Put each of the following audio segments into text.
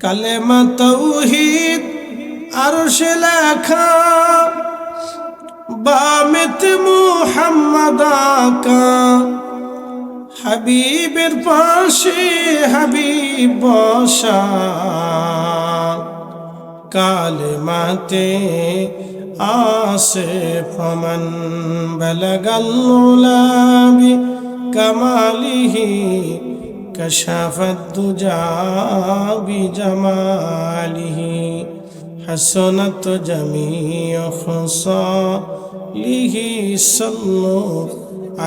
কালেমা তাওহীদ আরশে লেখা, বামেত মুহাম্মদ আকা, হাবিবের পাশে হাবিব বসা। কালেমাতে আসে ফমান বালাগাল উলা বিকামালিহি কাশাফাদ দুজা বিজামালিহি হাসনাত জামিউ খাসালিহি সাল্লু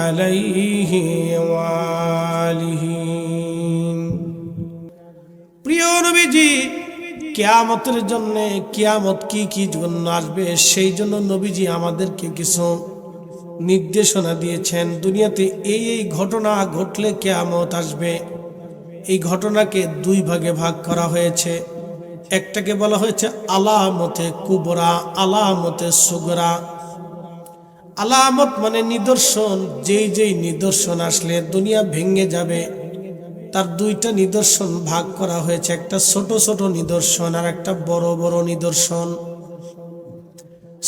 আলাইহি ওয়া আলিহি। প্রিয় নবীজি কিয়ামতের জন্য, কিয়ামত কি জন্য আসবে সেই জন্য নবীজি আমাদেরকে কিছু নির্দেশনা দিয়েছেন। দুনিয়াতে এই ঘটনা ঘটলে কিয়ামত আসবে। এই ঘটনাকে দুই ভাগে ভাগ করা হয়েছে। একটাকে বলা হয়েছে আলামতে কুবরা, আলামতে সুগরা। আলামত মানে নিদর্শন, যেই নিদর্শন আসলে দুনিয়া ভেঙে যাবে, তার দুইটা নিদর্শন ভাগ করা হয়েছে। একটা ছোট ছোট নিদর্শন আর একটা বড় বড় নিদর্শন।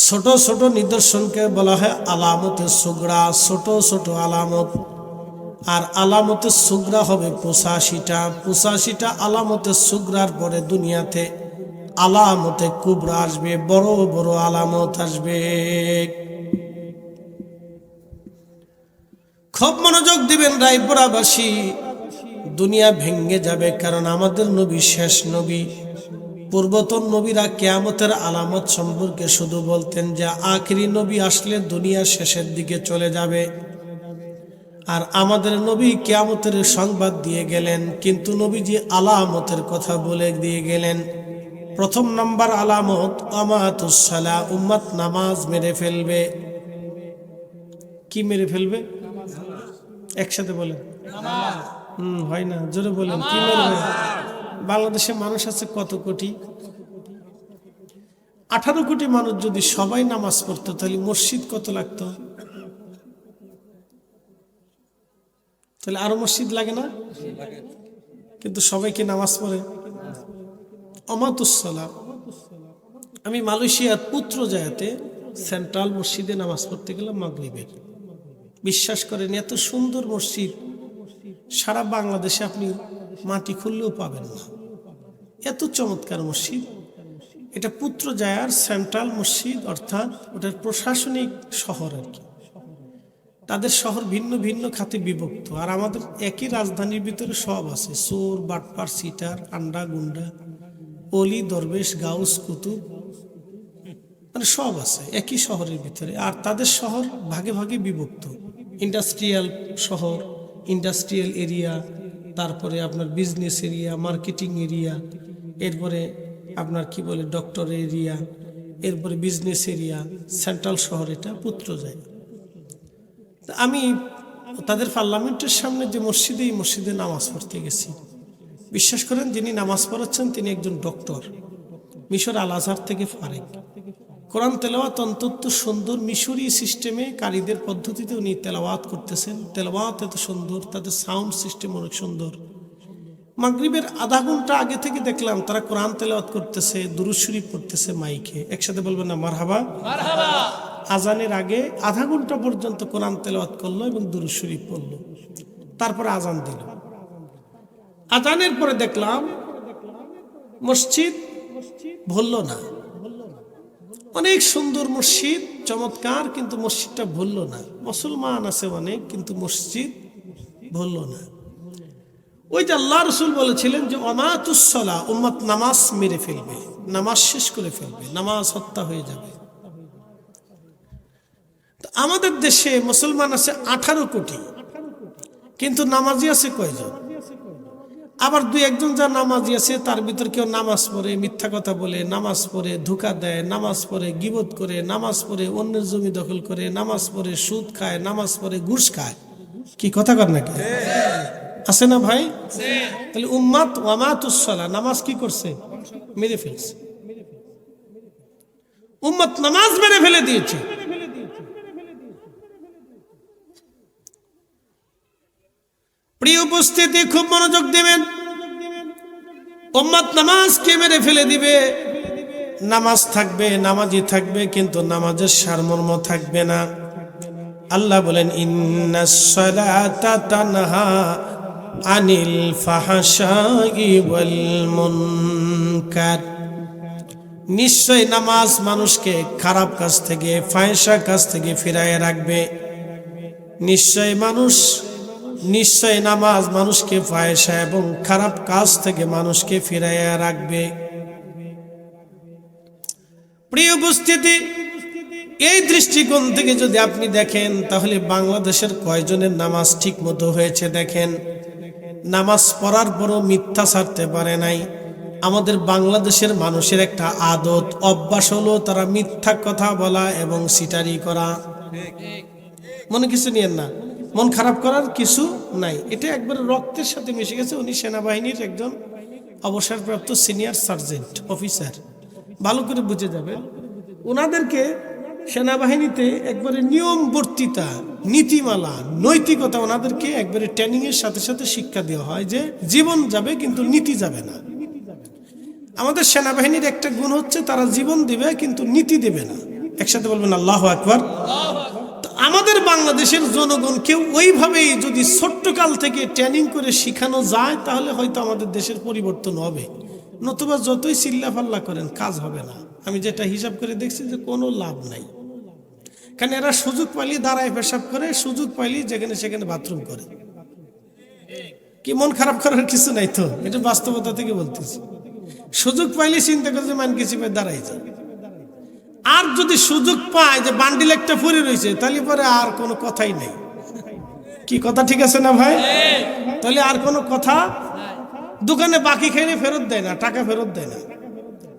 ছোট ছোট নিদর্শনকে বলা হয় আলামতে সুগরা, ছোট ছোট আলামত। আর আলামতে সুগরা হবে 85টা। 85টা আলামতে সুগরার পরে দুনিয়াতে আলামতে কুবরা আসবে, বড় বড় আলামত আসবে। খুব মনোযোগ দিবেন রায়পুরাবাসী। দুনিয়া ভেঙে যাবে, কারণ আমাদের নবী শেষ নবী। পূর্বতন নবীরা কিয়ামতের আলামত সম্পর্কে শুধু বলতেন যে আখিরি নবী আসলে দুনিয়া শেষের দিকে চলে যাবে। আর আমাদের নবী কিয়ামতের সংবাদ দিয়ে গেলেন, কিন্তু নবীজি আলামতের কথা বলে দিয়ে গেলেন। প্রথম নাম্বার আলামত আমাতুস সালাহ, উম্মত নামাজ মেরে ফেলবে। কি মেরে ফেলবে? একসাথে বলেন। হয় না, জোরে বলেন। কি মেরবে? বাংলাদেশে মানুষ আছে কত কোটি? 18 কোটি মানুষ যদি সবাই নামাজ পড়তো তাহলে মসজিদ কত লাগতো? তাহলে আরো মসজিদ লাগে না? কিন্তু সবাই কি নামাজ পড়ে? আমাতুস সালাহ। আমি মালয়েশিয়ার পুত্রজায়াতে সেন্ট্রাল মসজিদে নামাজ পড়তে গেলাম মাগরিবের। বিশ্বাস করেন, এত সুন্দর মসজিদ সারা বাংলাদেশে আপনি মাটি খুললেও পাবেন না, এত চমৎকার মসজিদ। এটা পুত্রজায়ার সেন্ট্রাল মসজিদ, অর্থাৎ ওটার প্রশাসনিক শহর আর কি। তাদের শহর ভিন্ন ভিন্ন খাতে বিভক্ত, আর আমাদের একই রাজধানীর ভিতরে সব আছে। চোর, বাটপার, সিটার, আন্ডা, গুন্ডা, অলি, দরবেশ, গাউস, কুতুব, মানে সব আছে একই শহরের ভিতরে। আর তাদের শহর ভাগে ভাগে বিভক্ত। ইন্ডাস্ট্রিয়াল শহর, ইন্ডাস্ট্রিয়াল এরিয়া, তারপরে আপনার বিজনেস এরিয়া, মার্কেটিং এরিয়া, এরপরে আপনার কি বলে ডক্টর এরিয়া, এরপরে বিজনেস এরিয়া। সেন্ট্রাল শহর এটা পুত্রজায়া। আমি তাদের পার্লামেন্টের সামনে যে মসজিদে, এই মসজিদে নামাজ পড়তে গেছি। বিশ্বাস করেন, যিনি নামাজ পড়াচ্ছেন তিনি একজন ডক্টর, মিশর আল আজহার থেকে ফারেক। কোরআন তেলাওয়াত অত্যন্ত সুন্দর, মিশরি সিস্টেমে কারীদের পদ্ধতিতে উনি তেলাওয়াত করতেছেন। তেলাওয়াত এত সুন্দর, তাদের সাউন্ড সিস্টেম অনেক সুন্দর। মাগরিবের আধা ঘন্টা আগে থেকে দেখলাম তারা কোরআন তেলাওয়াত করতেছে, দুরূদ শরীফ পড়তেছে মাইকে। একসাথে বলবেন না মারহাবা? মারহাবা। আজানের আগে আধা ঘন্টা পর্যন্ত কোরআন তেলাওয়াত করলো এবং দুরূদ শরীফ পড়লো, তারপরে আজান দিল। আজানের পরে দেখলাম মসজিদ ভরল না। অনেক সুন্দর মসজিদ, চমৎকার, কিন্তু মসজিদটা ভরল না। মুসলমান আছে অনেক, কিন্তু মসজিদ ভরল না। ওই যে আল্লাহ রসুল বলেছিলেন যে আমাতুস সালাহ, উম্মত নামাজ মেরে ফেলবে, নামাজ শেষ করে ফেলবে, নামাজ হত্যা হয়ে যাবে। আমাদের দেশে মুসলমান আছে 18 কোটি, কিন্তু নামাজি আছে কয়জন? আবার দুই একজন যা নামাজি আছে তার ভিতর কেউ নামাজ পড়ে মিথ্যা কথা বলে, নামাজ পড়ে ধোঁকা দেয়, নামাজ পড়ে গীবত করে, নামাজ পড়ে অন্যের জমি দখল করে, নামাজ পড়ে সুদ খায়, নামাজ পড়ে ঘুষ খায়। কি কথা কর নাকি? আছে না ভাই? তাহলে উম্মাত ওয়ামাতুস সালাহ, নামাজ কি করছে? মেরে ফেলছে। উম্মত নামাজ মেরে ফেলে দিয়েছে। প্রিয় উপস্থিতি, খুব মনোযোগ দেবেন। উম্মত নামাজকে মেরে ফেলে দিবে, নামাজ থাকবে, নামাজি থাকবে, কিন্তু নামাজের সারমর্ম থাকবে না। আল্লাহ বলেন ইন্নাস সালাতা তানহা আনিল ফাহশাই ওয়াল মুনকার, নিশ্চয় নামাজ মানুষকে খারাপ কাজ থেকে, ফাহিশা কাজ থেকে ফিরায় রাখবে। নিশ্চয় নামাজ মানুষকে ফাহিশা এবং খারাপ কাজ থেকে মানুষকে ফিরাইয়া রাখবে। প্রিয় উপস্থিতি, এই দৃষ্টিকোণ থেকে যদি আপনি দেখেন তাহলে বাংলাদেশের কয়জনের নামাজ ঠিক মতো হয়েছে দেখেন। নামাজ পড়ার পরও মিথ্যা ছাড়তে পারে নাই। আমাদের বাংলাদেশের মানুষের একটা আদত অভ্যাস হলো তারা মিথ্যা কথা বলা এবং সিটারি করা। মনে কিছু নিয়েন না, মন খারাপ করার কিছু নাই, এটা একবার রক্তের সাথে মিশে গেছে। উনি সেনাবাহিনীর একজন অবসরপ্রাপ্ত সিনিয়র সার্জেন্ট অফিসার, ভালো করে বুঝে যাবেন। ওনাদেরকে সেনাবাহিনীতে একবারে নিয়মবর্তিতা, নীতিমালা, নৈতিকতা ওনাদেরকে একবারে ট্রেনিং এর সাথে সাথে শিক্ষা দেওয়া হয় যে জীবন যাবে কিন্তু নীতি যাবে না। আমাদের সেনাবাহিনীর একটা গুণ হচ্ছে তারা জীবন দিবে কিন্তু নীতি দেবে না। একসাথে বলবেন আল্লাহু আকবার। আমাদের বাংলাদেশের জনগণকে ওইভাবেই যদি ছোট্টকাল থেকে ট্রেনিং করে শিখানো যায় তাহলে হয়তো আমাদের দেশের পরিবর্তন হবে, নতুবা যতই চিল্লাফাল্লা করেন কাজ হবে না। আমি যেটা হিসাব করে দেখছি যে কোনো লাভ নাই, কারণ এরা সুযোগ পাইলে দাঁড়ায় পেশাব করে, সুযোগ পাইলে যেখানে সেখানে বাথরুম করে। কি মন খারাপ করার কিছু নাই তো, এটা বাস্তবতা থেকে বলতেছি। সুযোগ পাইলে চিন্তা করে যে মান কিছু দাঁড়াই যায়। আর যদি সুযোগ পায় যে বান্ডিল একটা পরে রয়েছে তাহলে পরে আর কোনো কথাই নেই। কি কথা ঠিক আছে না ভাই? তাহলে আর কোনো কথা, দোকানে বাকি খাইলে ফেরত দেয় না, টাকা ফেরত দেয় না,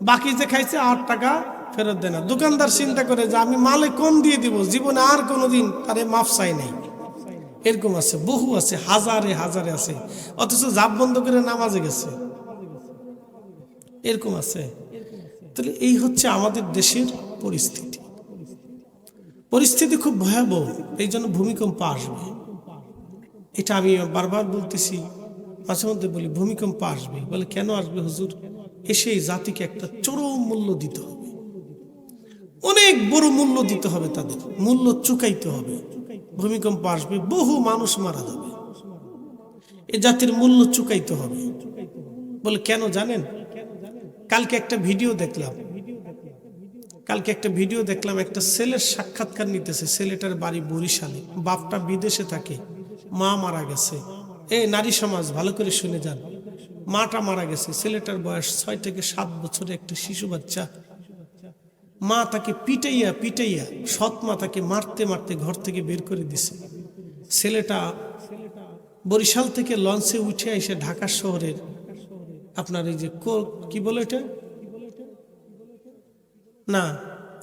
বাকি যে খাইছে আর টাকা ফেরত দেয় না। দোকানদার চিন্তা করে যে আমি মালে কম দিয়ে দিব, জীবনে আর কোনোদিন তারে মাফ চাই নাই। এরকম আছে, বহু আছে, হাজারে হাজারে আছে, অথচ জাপ বন্ধ করে নামাজে গেছে, এরকম আছে। তাহলে এই হচ্ছে আমাদের দেশের পরিস্থিতি। পরিস্থিতি খুব ভয়াবহ, এই জন্য ভূমিকম্প আসবে। এটা আমি বারবার বলতেছি, মাঝে মধ্যে বলি ভূমিকম্প আসবে। বলে কেন আসবে হুজুর? এসে এই জাতিকে একটা চরম মূল্য দিতে হবে, অনেক বড় মূল্য দিতে হবে, তাদের মূল্য চুকাইতে হবে। ভূমিকম্প আসবে, বহু মানুষ মারা যাবে, এ জাতির মূল্য চুকাইতে হবে। বলে কেন জানেন? কালকে একটা ভিডিও দেখলাম, একটা ছেলের সাক্ষাৎকার নিতেছে। ছেলেটার বাড়ি বরিশালে, বাপটা বিদেশে থাকে, মা মারা গেছে। নারী সমাজ ভালো করে শুনে যান, মাটা মারা গেছে, ছেলেটার বয়স 6 থেকে 7 বছরে একটা শিশু বাচ্চা। মা তাকে পিটাইয়া সৎ মা তাকে মারতে মারতে ঘর থেকে বের করে দিছে। ছেলেটা বরিশাল থেকে লঞ্চে উঠে এসে ঢাকা শহরের আপনার এই যে কি বলে এটা না,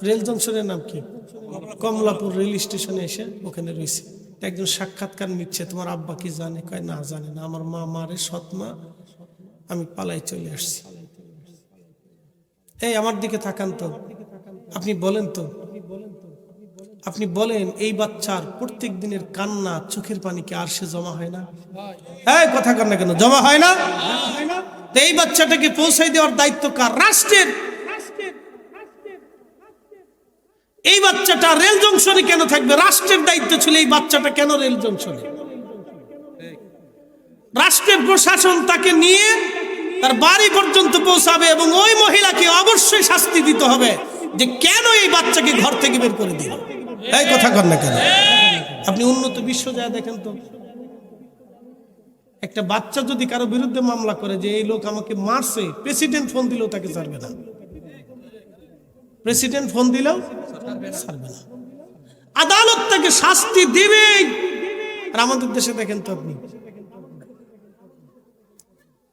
রেল জংশনের নাম কি, কমলাপুর রেল স্টেশনে এসে ওখানে রয়েছে। একজন সাক্ষাৎকার নিচ্ছে, তোমার আব্বা কি জানে? কয় না, জানে না, আমার মা মারে, সৎ মা, আমি পালাই চলে আসছি। আমার দিকে তাকান তো, আপনি বলেন এই বাচ্চার প্রত্যেক দিনের কান্না, চোখের পানি কি আর সে জমা হয় না? কথা কর না কেন, জমা হয় না? এই বাচ্চাটাকে পৌঁছাই দেওয়ার দায়িত্ব কার? রাষ্ট্রের। এই বাচ্চাটা রেল জংশনে কেন থাকবে? রাষ্ট্রের দায়িত্ব ছিল এই বাচ্চাটা কেন রেল জংশনে? রাষ্ট্রের প্রশাসন তাকে নিয়ে তার বাড়ি পর্যন্ত পৌঁছাবে এবং ওই মহিলাকে অবশ্যই শাস্তি দিতে হবে যে কেন এই বাচ্চাকে ঘর থেকে বের করে দিল। এই কথা কর না কেন? আপনি উন্নত বিশ্ব যায় দেখেন তো, একটা বাচ্চা যদি কারো বিরুদ্ধে মামলা করে যে এই লোক আমাকে মারছে, প্রেসিডেন্ট ফোন দিলেও তাকে ছাড়বে না, প্রেসিডেন্ট ফোন দিলেও ছাড়বে না, আদালত তাকে শাস্তি দিবে। আর আমাদের দেশে দেখেন তো আপনি,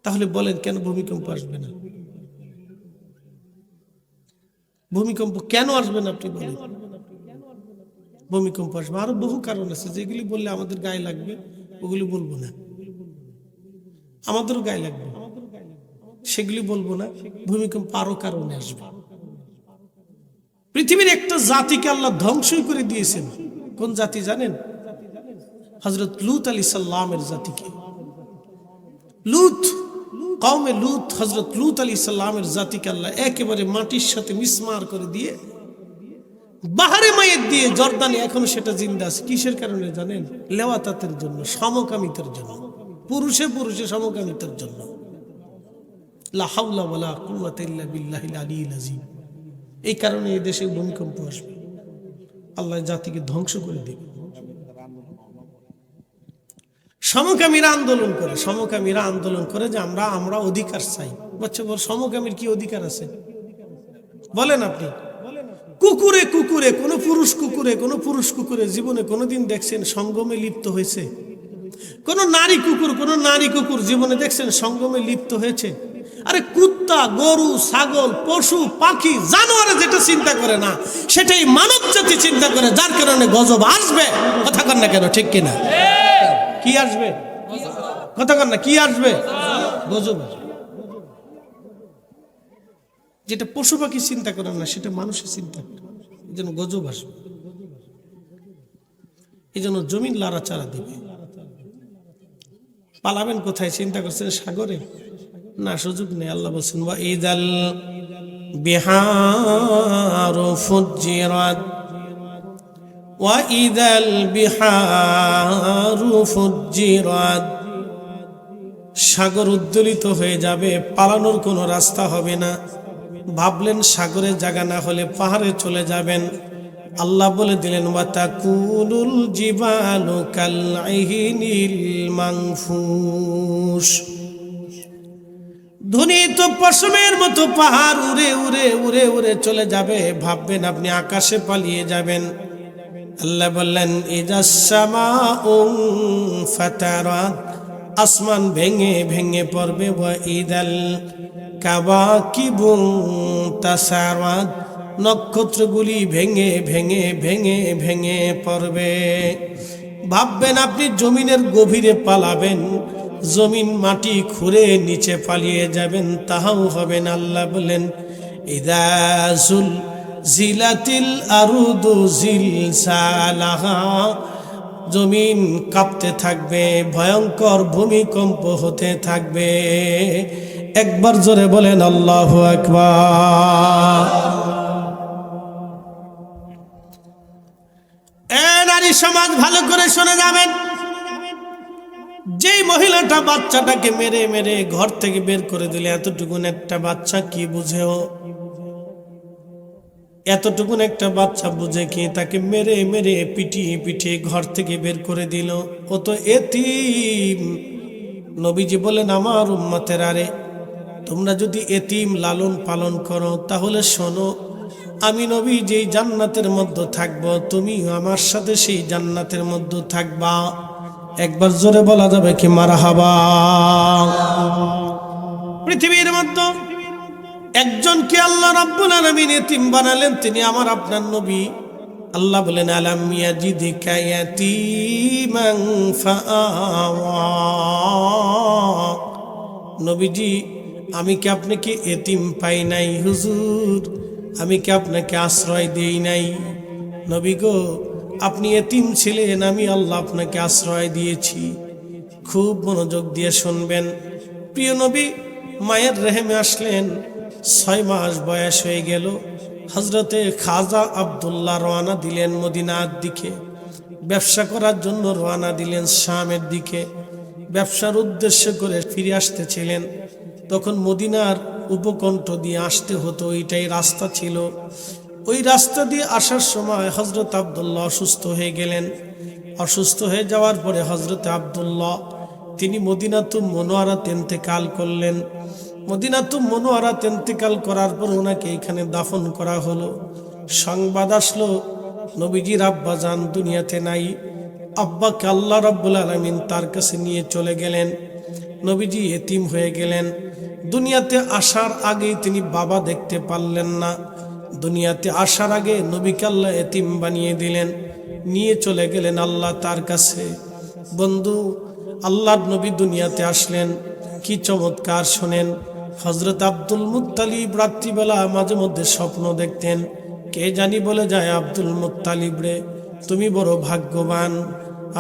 তাহলে বলেন কেন ভূমিকম্প আসবে না? ভূমিকম্প কেন আসবে না আপনি বলেন? ভূমিকম্প আসবে, আরো বহু কারণ আছে যেগুলি বললে আমাদের গায়ে লাগবে, ওগুলি বলবো না। আমাদেরও গায়ে লাগবে, সেগুলি বলবো না। ভূমিকম্প আরো কারণে আসবে। পৃথিবীর একটা জাতিকে আল্লাহ ধ্বংসই করে দিয়েছেন। কোন জাতি জানেন? হযরত লূত আলাইহিস সালামের জাতিকে। লূত কওমে লূত, হযরত লূত আলাইহিস সালামের জাতিকে আল্লাহ একেবারে মাটির সাথে মিসমার করে দিয়ে বাহারে মায়ের দিয়ে জর্দানে এখনো সেটা জিন্দা আছে। কিসের কারণে জানেন? লেওয়াতাতের জন্য, সমকামিতার জন্য, পুরুষে পুরুষে সমকামিতার জন্য। লা হাওলা ওয়ালা কুওয়াতা ইল্লা বিল্লাহিল আলিয়্যিল আযীম। এই কারণে এই দেশে ভূমিকম্প আসবে, আল্লাহ জাতিকে ধ্বংস করে দেবে। সমকামীরা আন্দোলন করে, সমকামীরা আন্দোলন করে যে আমরা অধিকার চাই। বাচ্চা বল, সমকামীর কি অধিকার আছে বলেন আপনি? কুকুরে কুকুরে, কোন পুরুষ কুকুরে জীবনে কোনোদিন দেখছেন সঙ্গমে লিপ্ত হয়েছে? কোন নারী কুকুর জীবনে দেখছেন সঙ্গমে লিপ্ত হয়েছে? আরে কুত্তা, গরু, ছাগল, পশু, পাখি, জানোয়ারে যেটা চিন্তা করে না সেটাই মানব জাতি চিন্তা করে, যার কারণে গজব আসবে। কথা কন না কেন, ঠিক কিনা? কি আসবে? কথা কন না, কি আসবে? গজব আসবে। যেটা পশু পাখি চিন্তা করে না সেটা মানুষের চিন্তা করে, এই জন্য গজব আসবে। এই জন্য জমিন লাড়াচাড়া দিবে। পালাবেন কোথায়? চিন্তা করছেন সাগরে? না, সুযোগ নেই। আল্লাহ বলছেন ওয়া ইদাল বিহারু ফুজ্জিরাত ওয়া ইদাল বিহারু ফুজ্জিরাত। সাগর উদ্দোলিত হয়ে যাবে, পালানোর কোনো রাস্তা হবে না। ভাবলেন সাগরে জায়গা না হলে পাহাড়ে চলে যাবেন, আল্লাহ বলে দিলেন ওয়া তাকুনুল জিবালু কালইহিনিল মানফুস। ধ্বনিত পশমের মতো পাহাড় উড়ে উড়ে উড়ে উড়ে চলে যাবে, ভাববেন আপনি আকাশে পালিয়ে যাবেন। আল্লাহ বললেন ইজাস সামাউ ফাতারাত, আসমান ভেঙে ভেঙে পড়বে। ওয়া ইদাল কাওয়াকিবু তাসারাত, নক্ষত্রগুলি ভেঙে ভেঙে ভেঙে ভেঙে পড়বে। ভাববেন আপনি জমিনের গভীরে পালাবেন, জমিন মাটি খুঁড়ে নিচে পালিয়ে যাবেন, তাহাও হবে না। আল্লাহ বলেন ইদা জিলাতিল আরদু জিলসালাহা, জমিন কাঁপতে থাকবে, ভয়ঙ্কর ভূমিকম্প হতে থাকবে। একবার জোরে বলেন আল্লাহু আকবার। নারী সমাজ ভালো করে শুনে যাবেন, যেই মহিলাটা বাচ্চাটাকে মেরে মেরে ঘর থেকে বের করে দিলে, এতটুকুন একটা বাচ্চা কি বুঝেও? এতটুকুন একটা বাচ্চা বুঝে কি? তাকে মেরে মেরে পিটিয়ে পিটিয়ে ঘর থেকে বের করে দিল। ও তো এতিম। নবীজি বলেন আমার উম্মতের, আরে তোমরা যদি এতিম লালন পালন করো তাহলে শোনো, আমি নবী যেই জান্নাতের মধ্যে থাকবো, তুমি আমার সাথে সেই জান্নাতের মধ্যে থাকবা। একবার জোরে বলা যাবে কি মারহাবা? পৃথিবীর মধ্যে একজনকে আল্লাহ রাব্বুল আলামিন এতিম বানালেন, তিনি আমার আপনার নবী। আল্লাহ বলেন আলাম ইয়াজিদিকা ইয়াতীমান ফাআওয়া। নবীজি, আমি কি আপনাকে এতিম পাই নাই হুজুর? আমি কি আপনাকে আশ্রয় দেই নাই? নবী গো, আপনি এতিম ছিলেন, আমি আল্লাহ আপনাকে আশ্রয় দিয়েছি। খুব মনোযোগ দিয়ে শুনবেন। প্রিয় নবী মায়ের রেহেমে আসলেন, 6 মাস বয়স হয়ে গেল। হজরতে খাজা আব্দুল্লাহ রওনা দিলেন মদিনার দিকে, ব্যবসা করার জন্য রওনা দিলেন শামের দিকে। ব্যবসার উদ্দেশ্য করে ফিরে আসতেছিলেন, তখন মদিনার উপকণ্ঠ দিয়ে আসতে হতো, ওইটাই রাস্তা ছিল। ওই রাস্তা দিয়ে আসার সময় হজরত আব্দুল্লাহ অসুস্থ হয়ে গেলেন। অসুস্থ হয়ে যাওয়ার পরে হজরতে আব্দুল্লাহ তিনি মদিনাতুল মুনাওয়ারাতে ইন্তেকাল করলেন। মদিনাতুল মুনাওয়ারাতে ইন্তেকাল করার পর ওনাকে এখানে দাফন করা হলো। সংবাদ আসলো নবীজির আব্বা জান দুনিয়াতে নাই। আব্বাকে আল্লাহ রাব্বুল আলামিন তার কাছে নিয়ে চলে গেলেন। নবীজি এতিম হয়ে গেলেন। দুনিয়াতে আসার আগেই তিনি বাবা দেখতে পারলেন না। দুনিয়াতে আসার আগে নবীকে আল্লাহ এতিম বানিয়ে দিলেন, নিয়ে চলে গেলেন আল্লাহ তার কাছে। বন্ধু, আল্লাহর নবী দুনিয়াতে আসলেন, কি চমৎকার শোনেন। হজরত আব্দুল মুত্তালিব রাত্রিবেলা মাঝে মধ্যে স্বপ্ন দেখতেন। কে জানি বলে যায়, আব্দুল মুত্তালিব রে, তুমি বড় ভাগ্যবান।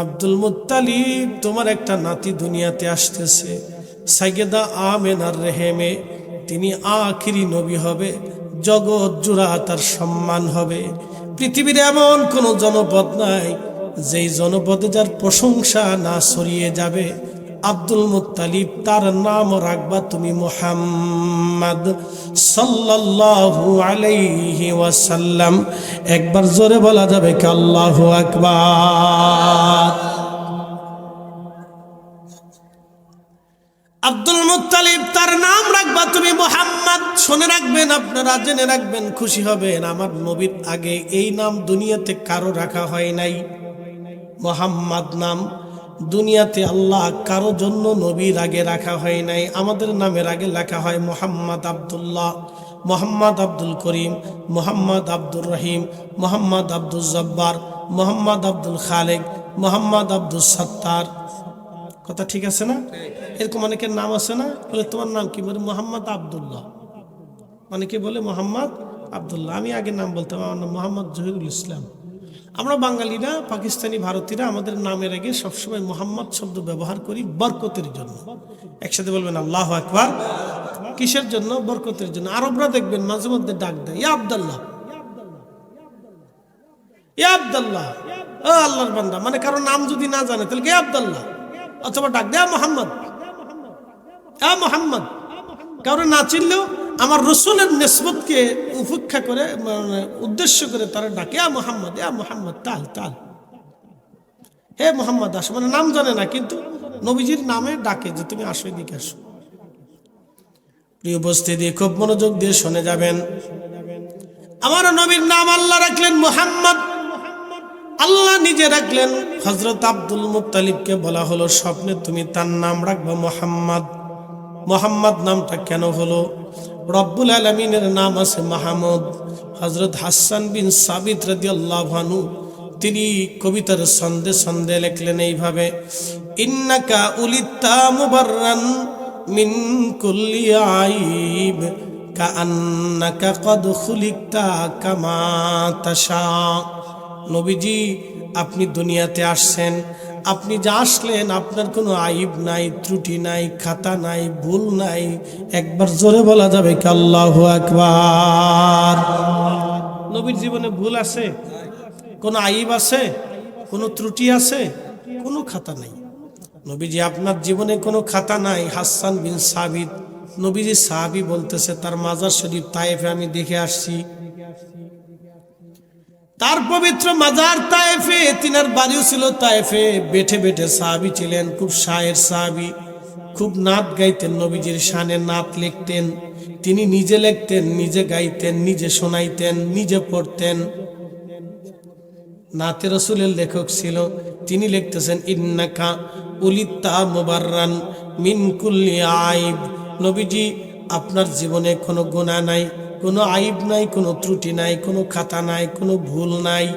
আব্দুল মুত্তালিব, তোমার একটা নাতি দুনিয়াতে আসতেছে, সাইয়েদা আমেনার রেহেমে তিনি আখিরি নবী হবে, জগৎ জুড়া তার সম্মান হবে। পৃথিবীর এমন কোনো জনপদ নাই যেই জনপদে যার প্রশংসা না ছড়িয়ে যাবে। আব্দুল মুত্তালিব, তার নাম রাখবা তুমি মুহাম্মদ সাল্লাল্লাহু আলাইহি ওয়াসাল্লাম। একবার জোরে বলা যাবে কি আল্লাহু আকবার। আব্দুল মুত্তালিব, তার নাম রাখবা তুমি মুহাম্মদ। শুনে রাখবেন, আপনারা জেনে রাখবেন, খুশি হবেন, আমার নবীর আগে এই নাম দুনিয়াতে কারো রাখা হয় নাই। মুহাম্মদ নাম দুনিয়াতে আল্লাহ কারো জন্য নবীর আগে রাখা হয় নাই। আমাদের নামের আগে লেখা হয় মোহাম্মদ আব্দুল্লাহ, মোহাম্মদ আব্দুল করিম, মোহাম্মদ আব্দুর রহিম, মোহাম্মদ আব্দুল জব্বার, মোহাম্মদ আব্দুল খালেক, মোহাম্মদ আব্দুল সত্তার। কথা ঠিক আছে না? এরকম অনেকের নাম আছে না? বলে তোমার নাম কি? বলে মোহাম্মদ আব্দুল্লাহ। অনেকে বলে মোহাম্মদ আব্দুল্লাহ। আমি আগে নাম বলতাম, আমার নাম মোহাম্মদ জহিরুল ইসলাম। আমরা বাঙালিরা, পাকিস্তানি, ভারতীয়রা আমাদের নামের আগে সবসময় মোহাম্মদ শব্দ ব্যবহার করি বরকতের জন্য। একসাথে বলবেন আল্লাহু আকবার। কিসের জন্য? বরকতের জন্য। আরবরা দেখবেন মাঝে মধ্যে ডাক দেয় ইয়া আব্দুল্লাহ, ইয়া আব্দুল্লাহ, ও আল্লাহর বান্দা। মানে কারো নাম যদি না জানে তাহলে ইয়া আব্দুল্লাহ, অথবা ডাক দেয় মোহাম্মদ, ইয়া মোহাম্মদ। কারো না চিনলেও আমার রসুলের নিসবতকে উপেক্ষা করে, মানে উদ্দেশ্য করে তারা ডাকে ইয়া মোহাম্মদ, ইয়া মোহাম্মদ, তাল তাল, হে মোহাম্মদ আসো। মানে নাম জানে না কিন্তু নবীজির নামে ডাকে যে তুমি আসো, এদিকে আসো। প্রিয় উপস্থিতি, খুব মনোযোগ দিয়ে শুনে যাবেন। আমার নবীর নাম আল্লাহ রাখলেন মুহাম্মদ, আল্লাহ নিজে রাখলেন। হযরত আব্দুল মুত্তালিবকে বলা হলো স্বপ্নে তুমি তার নাম রাখবা মুহাম্মদ। মুহাম্মদ নামটা কেন হলো? রব্বুল আলামিনের নাম আছে মাহমুদ। হযরত হাসান বিন সাবিত রাদিয়াল্লাহু আনহু তিনি কবিতার ছন্দে ছন্দে লিখলেন এইভাবে, ইন্নাকা উলিতা মুবাররান মিন কুল্লি আইব কাআন্নাকা কদ খুলিকতা কামা তাশা। নবীজি, আপনি দুনিয়াতে আসছেন, আপনি যা আসলেন আপনার কোনো আইব নাই, ত্রুটি নাই, খাতা নাই, ভুল নাই। একবার জোরে বলা যাবে কি আল্লাহু আকবার। নবীর জীবনে ভুল আছে? কোনো আইব আছে? কোনো ত্রুটি আছে? কোনো খাতা নাই। নবীজি, আপনার জীবনে কোনো খাতা নাই। হাসান বিন সাবিত, নবীজি সাহাবী, বলতেছে তার মাজার শরীফ তায়েফে আমি দেখে আসছি। তার পবিত্র মাজার তায়েফে, তিনার বাড়িও ছিল তায়েফে। বেঠে বেঠে সাহাবী ছিলেন, খুব শায়ের সাহাবী, খুব নাত গাইতেন, নবীজির শানে নাত লিখতেন। তিনি নিজে লিখতেন, নিজে গাইতেন, নিজে শোনাইতেন, নিজে পড়তেন। নাতে রসুলের লেখক ছিল। তিনি লিখতেছেন ইন্নাকা উলিতা মুবাররান মিন কুল্লি আইব। নবীজি, আপনার জীবনে কোনো গুনাহ নাই, কোনো আইব নাই, কোনো ত্রুটি নাই, কোনো খাতা নাই, কোনো ভুল নাই।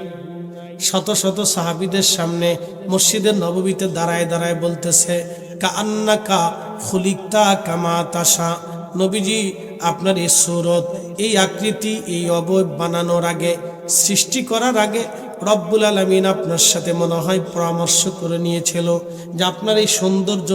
শত শত সাহাবীদের সামনে মসজিদের নববীতে দাঁড়ায় দাঁড়ায় বলতেছে কাআন্নাকা খুলিকতা কামা তাশা। নবীজি, আপনার এই সুরত, এই আকৃতি, এই অবয়ব বানানোর আগে, সৃষ্টি করার আগে রব্বুল আলামিন আপনার সাথে মনে হয় পরামর্শ করে নিয়েছিল যে আপনার এই সৌন্দর্য,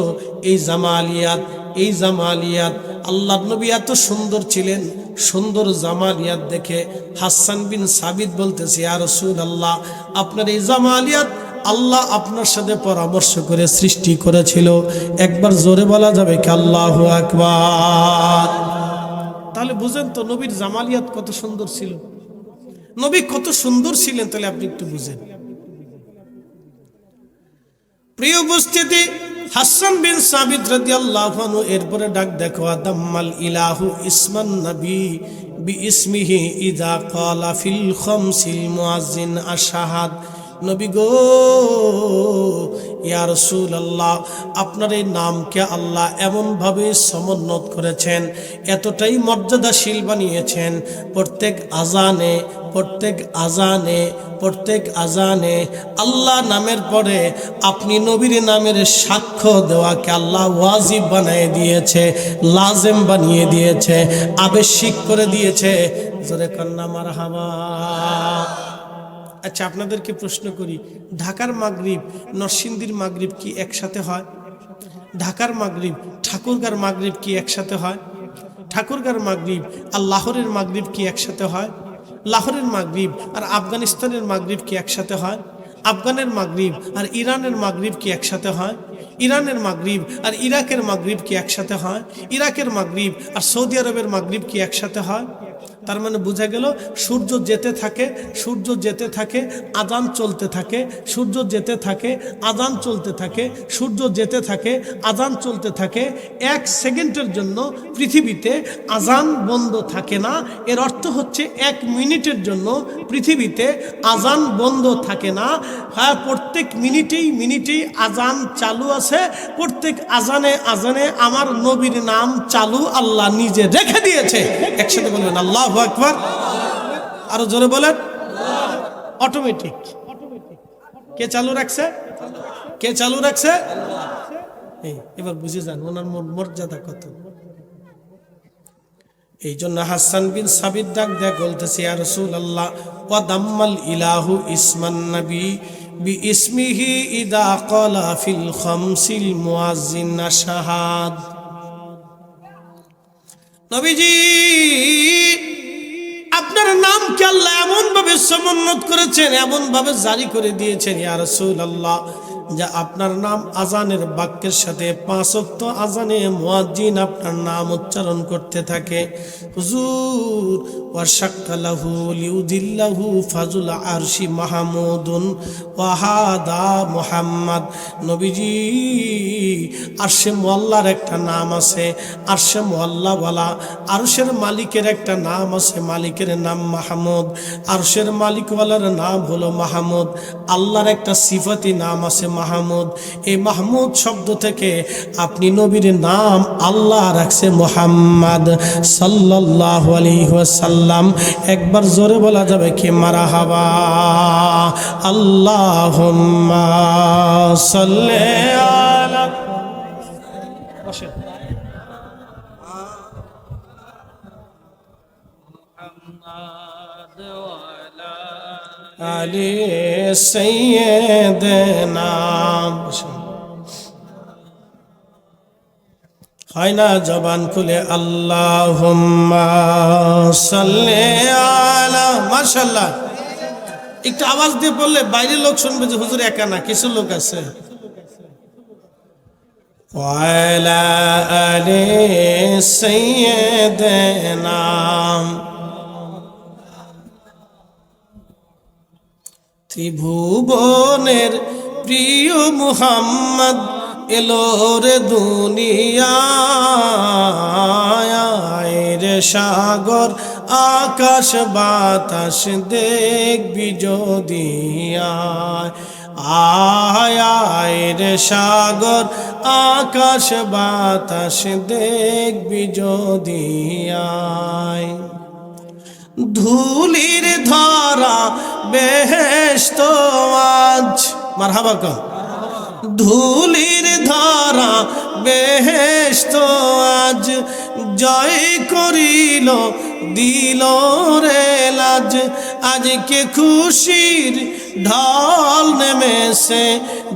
এই জামালিয়াত, এই জামালিয়াত। আল্লাহর নবী এত সুন্দর ছিলেন, সুন্দর জামালিয়াত দেখে হাসান বিন সাবিত বলতেছে ইয়া রাসূলুল্লাহ, আপনার এই জামালিয়াত আল্লাহ আপনার সাথে পরামর্শ করে সৃষ্টি করেছিল। একবার জোরে বলা যাবে কি আল্লাহু আকবার। তাহলে বুঝেন তো নবীর জামালিয়াত কত সুন্দর ছিল, নবী কত সুন্দর ছিলেন। তাহলে আপনি একটু বুঝেন। প্রিয় উপস্থিতি, হাসান বিন সাবিত রাদিয়াল্লাহু আনহু এরপরে ডাক দেখো আদাম্মাল ইলাহু ইসমান নবী বিইসমিহি ইযা ক্বালা ফিল খামসিল মুয়াজ্জিন আশহাদ। নবী গো, ইয়া রাসূলুল্লাহ, আপনার এই নামকে আল্লাহ এমনভাবে সমুন্নত করেছেন, এতটাই মর্যাদাশীল বানিয়েছেন, প্রত্যেক আজানে, প্রত্যেক আজানে, প্রত্যেক আজানে আল্লাহ নামের পরে আপনি নবীর নামের সাক্ষ্য দেওয়াকে আল্লাহ ওয়াজিব বানিয়ে দিয়েছে, লাজেম বানিয়ে দিয়েছে, আবশ্যিক করে দিয়েছে। জোরে কন্না মারহাবা। আচ্ছা, আপনাদেরকে প্রশ্ন করি, ঢাকার মাগরিব, নরসিংদীর মাগরিব কি একসাথে হয়? ঢাকার মাগরিব ঠাকুরগাঁর মাগরিব কি একসাথে হয়? ঠাকুরগাঁর মাগরিব আর লাহোরের মাগরিব কি একসাথে হয়? লাহোরের মাগরিব আর আফগানিস্তানের মাগরিব কি একসাথে হয়? আফগানের মাগরিব আর ইরানের মাগরিব কি একসাথে হয়? ইরানের মাগরিব আর ইরাকের মাগরিব কি একসাথে হয়? ইরাকের মাগরিব আর সৌদি আরবের মাগরিব কি একসাথে হয়? তার মানে বোঝা গেল সূর্য যেতে থাকে, সূর্য যেতে থাকে, আজান চলতে থাকে, সূর্য যেতে থাকে, আজান চলতে থাকে, সূর্য যেতে থাকে, আজান চলতে থাকে। 1 সেকেন্ডের জন্য পৃথিবীতে আজান বন্ধ থাকে না। এর অর্থ হচ্ছে 1 মিনিটের জন্য পৃথিবীতে আজান বন্ধ থাকে না। হ্যাঁ, প্রত্যেক মিনিটেই মিনিটেই আজান চালু আছে। প্রত্যেক আজানে আজানে আমার নবীর নাম চালু আল্লাহ নিজে রেখে দিয়েছে। একসাথে বলবেন আল্লাহু আকবার। আরো জোরে বলেন। অটোমেটিক। কে চালু রাখছে? কে চালু রাখছে? এবার বুঝে যান ওনার মর্যাদা কত। এই জন্য হাসান বিন সাবিত ডাক দেয়া বলতেছে, ইয়া রাসূলুল্লাহ, ওয়া দাম্মাল ইলাহু ইসমান নবী বি ইসমিহি ইদা ক্বালা ফিল খামসিল মুয়াজ্জিন আশহাদ। নবীজি, আপনার নামকে আল্লাহ এমন ভাবে সমুন্নত করেছেন, এমন ভাবে জারি করে দিয়েছেন ইয়া রাসূলুল্লাহ, যা আপনার নাম আজানের বাক্যের সাথে 5 ওয়াক্ত আজানে মুয়াজ্জিন আপনার নাম উচ্চারণ করতে থাকে। হুজুর, ওয়া শাক্কালাহু লিউদিল্লাহু ফাজুল আরশি মাহমুদুন ওয়া হাদা মুহাম্মদ। নবীজি, আরশে মুআল্লার একটা নাম আছে, আরশে মুআল্লা বলা। আরশের মালিকের একটা নাম আছে, মালিকের নাম মাহমুদ। আরশের মালিকওয়ালার নাম হলো মাহমুদ। আল্লাহর একটা সিফাতি নাম আছে মাহমুদ। এই মাহমুদ শব্দ থেকে আপনি নবীর নাম আল্লাহ রাখছে মুহাম্মদ সাল্লাল্লাহু আলাইহি ওয়াসাল্লাম। একবার জোরে বলা যাবে কি মারহাবা? আল্লাহুম্মা সাল্লি আলা। আলী সাইয়্যিদনা। হয় না জবান খুলে আল্লাহুম্মা সাল্লি আলা। মাশাআল্লাহ। একটু আওয়াজ দিয়ে বললে বাইরের লোক শুনবে যে হুজুর একা না, কিছু লোক আছে। ওয়ালা আলী সাইয়্যিদনা। ত্রিভুবনের প্রিয় মুহাম্মদ এলো রে দুনিয়ায়, রে সাগর আকাশ বাতাস দেখবি যদি আয়, আয় রে সাগর আকাশ বাতাস দেখবি যদি আয়। ধুলির ধরা বেহেশত আজ, মারহাবা কর। ধুলির ধরা বেহেশত আজ জয় করিল দিল রে লাজ। আজকে খুশির ঢল নেমেছে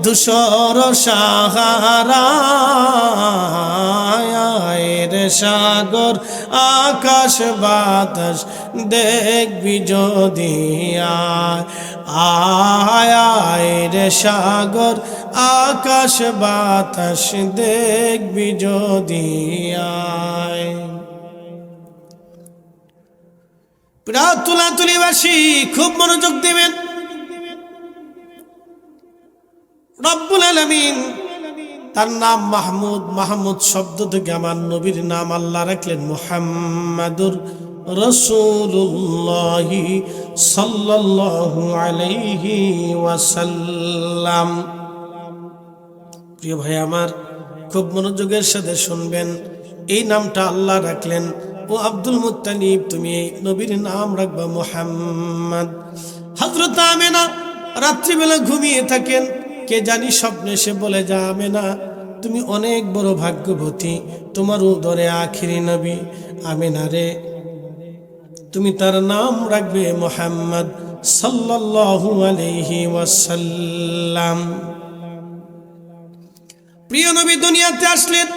ধূসর সাহারায়, রে সাগর আকাশ বাতাস দেখবি যদি আয়, আয় রে সাগর আকাশ বাতাস দেখবি যদি আয়। তুলাতুলিবাসী খুব মনোযোগ দিবেন। রব্বুল আলামিন তার নাম মাহমুদ। মাহমুদ শব্দ থেকে আমার নবীর নাম আল্লাহ রাখলেন মুহাম্মাদুর রাসূলুল্লাহ সাল্লাল্লাহু আলাইহি ওয়াসাল্লাম। প্রিয় ভাই আমার, খুব মনোযোগের সাথে শুনবেন। এই নামটা আল্লাহ রাখলেন। ও আব্দুল মুত্তালিব, তুমি এই নবীর নাম রাখবা মুহাম্মদ। হযরত আমেনা রাত্রিবেলা ঘুমিয়ে থাকেন। কে জানি স্বপ্নে সে বলে যা আমেনা, তুমি অনেক বড় ভাগ্যবতী, তোমার উদরে আখিরি নবী। আমেনা রে, তুমি তার নাম রাখবে মুহাম্মদ সাল্লাল্লাহু আলাইহি ওয়াসাল্লাম। প্রিয় নবী দুনিয়াতে আসলেন।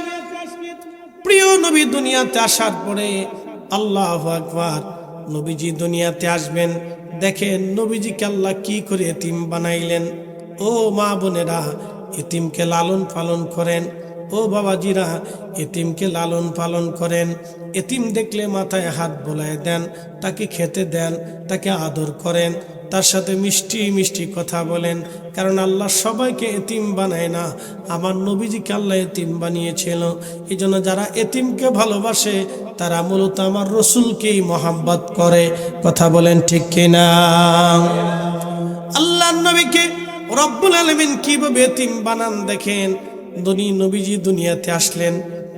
প্রিয় নবী দুনিয়াতে আসার পরে আল্লাহু আকবার, নবীজি দুনিয়াতে আসবেন, দেখেন নবীজিকে আল্লাহ কি করে এতিম বানাইলেন। ও মা বোনেরা, এতিমকে লালন পালন করেন। ও বাবাজিরা, এতিমকে লালন পালন করেন। এতিম দেখলে মাথায় হাত বোলায় দেন, তাকে খেতে দেন, তাকে আদর করেন, তার সাথে মিষ্টি মিষ্টি কথা বলেন। কারণ আল্লাহ সবাইকে এতিম বানায় না, আমার নবীজিকে আল্লাহ এতিম বানিয়েছিল। এই জন্য যারা এতিমকে ভালোবাসে তারা মূলত আমার রসুলকেই মহাব্বত করে। কথা বলেন ঠিক কিনা? আল্লাহ নবীকে রব্বুল আলামিন কিভাবে এতিম বানান দেখেন। নবীজি দুনিয়াতে আসলেন,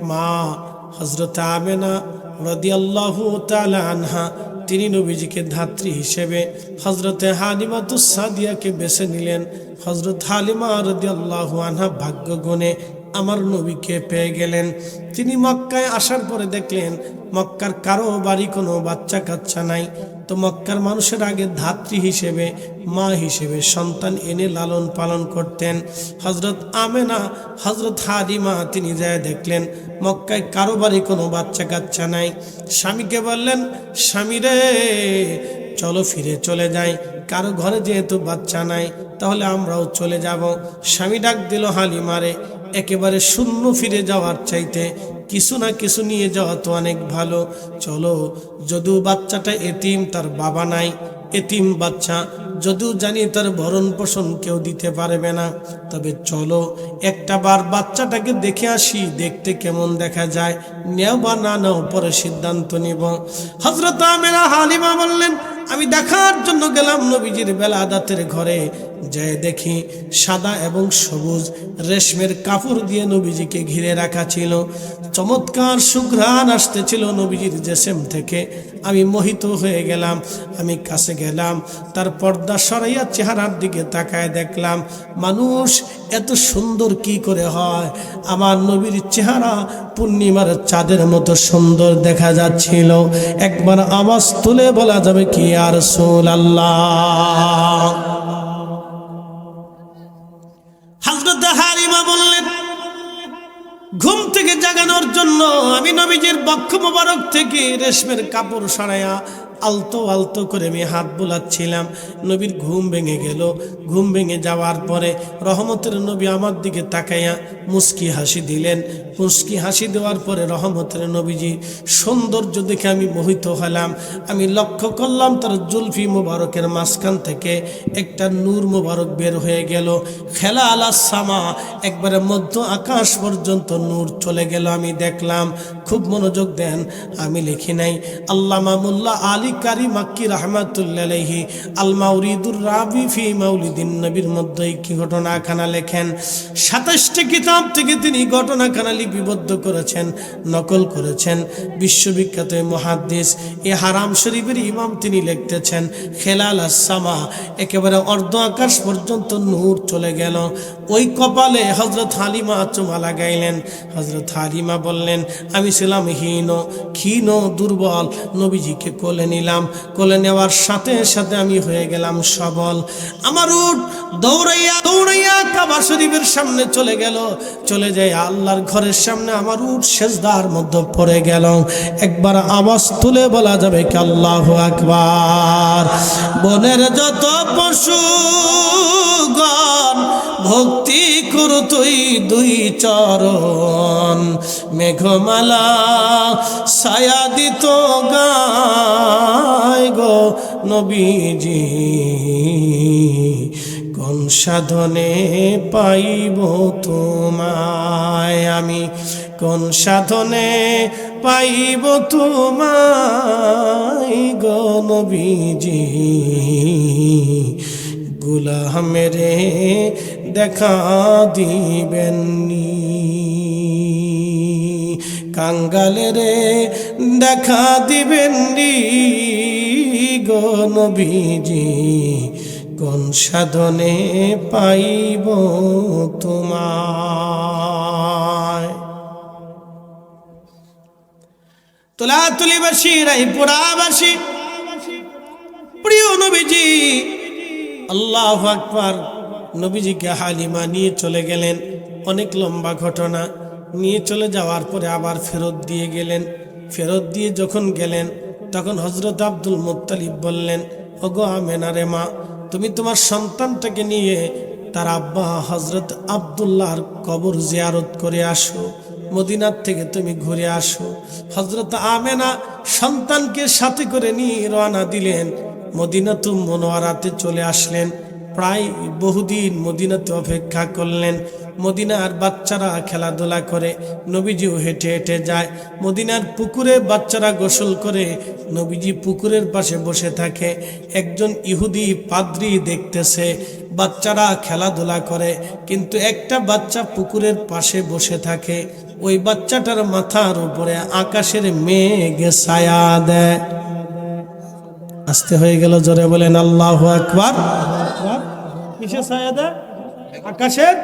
মা হযরত আমেনা রাদিয়াল্লাহু তাআলা আনহা তিনি নবীজিকে ধাত্রী হিসেবে হযরতে হালিমাতুস সাদিয়াকে বেছে নিলেন। হযরত হালিমা রাদিয়াল্লাহু আনহা ভাগ্য গুণে আমার নবীকে পেয়ে গেলেন। তিনি মক্কায় আসার পরে দেখলেন মক্কার কারো বাড়ি কোনো বাচ্চা কাচ্চা নাই। তো মক্কার মানুষের আগে ধাত্রী হিসেবে, মা হিসেবে সন্তান এনে লালন পালন করতেন হযরত আমেনা। হযরত হালিমা তিনি যায় দেখলেন মক্কায় কারো বাড়ি কোনো বাচ্চা কাচ্চা নাই। স্বামীকে বললেন, স্বামী রে চলো ফিরে চলে যাই, কারো ঘরে যেহেতু বাচ্চা নাই তাহলে আমরাও চলে যাব। স্বামী ডাক দিল, হালিমারে একেবারে শূন্য ফিরে যাওয়ার চাইতে কিছু না কিছু নিয়ে যাওয়া তো অনেক ভালো। চলো, যদিও বাচ্চাটা এতিম, তার বাবা নাই, এতিম বাচ্চা, যদিও জানি তার ভরণ পোষণ কেউ দিতে পারবে না, তবে চলো একটা বার বাচ্চাটাকে দেখে আসি, দেখতে কেমন দেখা যায়, নেও বা না নাও পরে সিদ্ধান্ত নিব। হযরত আমেনা হালিমা বললেন, আমি দেখার জন্য গেলাম নবীজির বেলাদাতের ঘরে। যায় দেখি সাদা এবং সবুজ রেশমের কাপড় দিয়ে নবীজিকে ঘিরে রাখা ছিল। চমৎকার সুঘ্রাণ আসতেছিল নবীজির জিসম থেকে। আমি মোহিত হয়ে গেলাম। আমি কাছে গেলাম, তার পর্দা সরাইয়া চেহারার দিকে তাকায় দেখলাম মানুষ এত সুন্দর কি করে হয়। আমার নবীর চেহারা পূর্ণিমার চাঁদের মতো সুন্দর দেখা যাচ্ছিল। একবার আওয়াজ তুলে বলা যাবে কি ইয়া রাসূলুল্লাহ? হযরত হালিমা বললেন, ঘুম থেকে জাগানোর জন্য আমি নবীজির বক্ষ মোবারক থেকে রেশমের কাপড় সরাইয়া আলতো আলতো করে আমি হাত বোলাচ্ছিলাম। নবীর ঘুম ভেঙে গেল। ঘুম ভেঙে যাওয়ার পরে রহমতের নবী আমার দিকে তাকাইয়া মুস্কি হাসি দিলেন। মুস্কি হাসি দেওয়ার পরে রহমতের নবীজি সৌন্দর্য দেখে আমি মোহিত হলাম। আমি লক্ষ্য করলাম তার জুলফি মোবারকের মাঝখান থেকে একটা নূর মোবারক বের হয়ে গেল। খেলা আলা সামা, একবারে মধ্য আকাশ পর্যন্ত নূর চলে গেল। আমি দেখলাম, খুব মনোযোগ দেন, আমি লিখি নাই। আল্লামা মোল্লা আলী কারি মাক্কি রাহমাতুল্লাহ আলাইহি আল মাউরিদুর রাবি ফি মাউলিদিন নবীর মধ্যে কি ঘটনাখানা লেখেন। ২৭টি কিতাব থেকে তিনি ঘটনাখানা লিপিবদ্ধ করেছেন, নকল করেছেন। বিশ্ববিখ্যাত মুহাদ্দিস, এ হারাম শরীফের ইমাম, তিনি লিখতেছেন খেলাল আস-সামা, একেবারে অর্ধ আকাশ পর্যন্ত নূর চলে গেল। ওই কপালে হযরত হালিমা চুমা লাগাইলেন। হযরত হালিমা বললেন, আমি ছিলাম হীন, ক্ষীণ, দুর্বল। নবীজিকে কোলে নিলাম। কোলে নেওয়ার সাথে সাথে আমি হয়ে গেলাম সবল। আমার উট দৌড়াইয়া দৌড়াইয়া কাবা শরীফের সামনে চলে গেল। চলে যায় আল্লাহর ঘরের সামনে, আমার উট সেজদার মধ্যে পড়ে গেল। একবার আওয়াজ তুলে বলা যাবে কি আল্লাহু আকবার? বনের যত পশুগণ ভক্তি করু তুই দুই চরণ, মেঘমালা ছায়া দিত গায় গো নবীজি, কোন সাধনে পাইব তোমায় আমি, কোন সাধনে পাইব তোমায় গো নবীজি, গোলামেরে দেখা দিবেননি, কাঙ্গালেরে দেখা দিবেননি গো নবীজি, কোন সাধনে পাইব তোমায়। তুলাতুলিবাসী, রায়পুরাবাসী, প্রিয় নবীজি আল্লাহু আকবার। নবীজিকে হালিমা নিয়ে চলে গেলেন। অনেক লম্বা ঘটনা। নিয়ে চলে যাওয়ার পরে আবার ফেরত দিয়ে গেলেন। ফেরত দিয়ে যখন গেলেন তখন হযরত আব্দুল মুত্তালিব বললেন, ওগো আমেনারে মা, তুমি তোমার সন্তানটাকে নিয়ে তার আব্বা হযরত আব্দুল্লাহর কবর জিয়ারত করে আসো, মদিনার থেকে তুমি ঘুরে আসো। হযরত আমেনা সন্তানকে সাথে করে নিয়ে রওনা দিলেন, মদিনাতুল মুনাওয়ারাতে চলে আসলেন। প্রায় বহুদিন মদিনাতে অপেক্ষা করলেন। মদিনার বাচ্চারা খেলাধুলা করে, নবীজিও হেঁটে হেঁটে যায়। মদিনার পুকুরে বাচ্চারা গোসল করে, নবীজি পুকুরের পাশে বসে থাকে। একজন ইহুদি পাদ্রী দেখতেছে বাচ্চারা খেলাধুলা করে, কিন্তু একটা বাচ্চা পুকুরের পাশে বসে থাকে। ওই বাচ্চাটার মাথার উপরে আকাশের মেঘ ছায়া দেয়। আসতে হয়ে গেল, জোরে বলেন আল্লাহু আকবার। কিসে ছায়া দেয়? আকাশের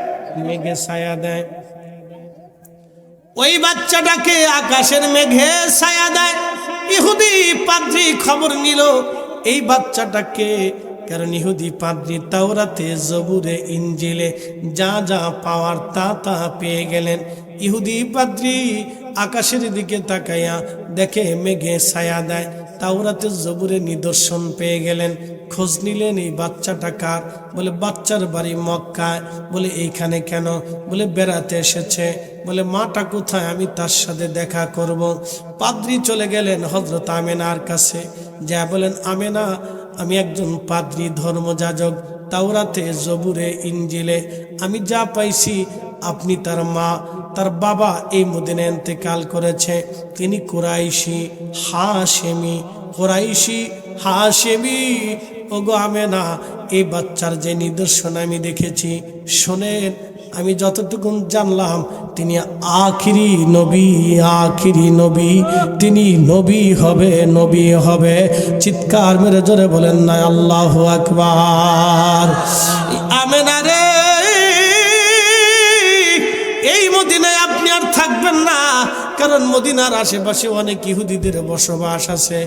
মেঘে ছায়া দেয়। ওই বাচ্চাটাকে আকাশের মেঘে ছায়া দেয়। ইহুদি পাদ্রী খবর নিল এই বাচ্চাটাকে, কারণ ইহুদি পাদ্রী তাওরাতে, জবুরে, ইনজিলে যা যা পাওয়ার তা তা পেয়ে গেলেন। ইহুদি পাদ্রী আকাশের দিকে তাকাইয়া দেখে মেঘে ছায়া দেয়। তাওরাতে, জবুরে নিদর্শন পেয়ে গেলেন। খোঁজ নিলেন এই বাচ্চাটা কার। বলে বাচ্চার বাড়ি মক্কায়। বলে এইখানে কেন? বলে বেড়াতে এসেছে। বলে মাটা কোথায়? আমি তার সাথে দেখা করব। পাদ্রী চলে গেলেন হযরত আমেনার কাছে, যা বলেন, আমেনা, আমি একজন পাদ্রী, ধর্মযাজক। তাওরাতে, জবুরে, ইনজিলে আমি যা পাইছি, আপনি তার মা, তার বাবা এই মদিনায় ইন্তেকাল করেছে। তিনি কুরাইশি হাশেমি, কুরাইশি হাশেমি। ওগো আমেনা, এই বাচ্চার যে নিদর্শন আমি দেখেছি, শোনেন, আমি যতটুকু জানলাম তিনি আখিরি নবী, আখিরি নবী, তিনি নবী হবে, নবী হবে। চিৎকার মেরে জোরে বলেন না আল্লাহু আকবার। আমেনা রে, এই মদিনায় আপনি আর থাকবেন না, কারণ মদিনার আশেপাশে অনেক ইহুদিদের বসবাস আছে।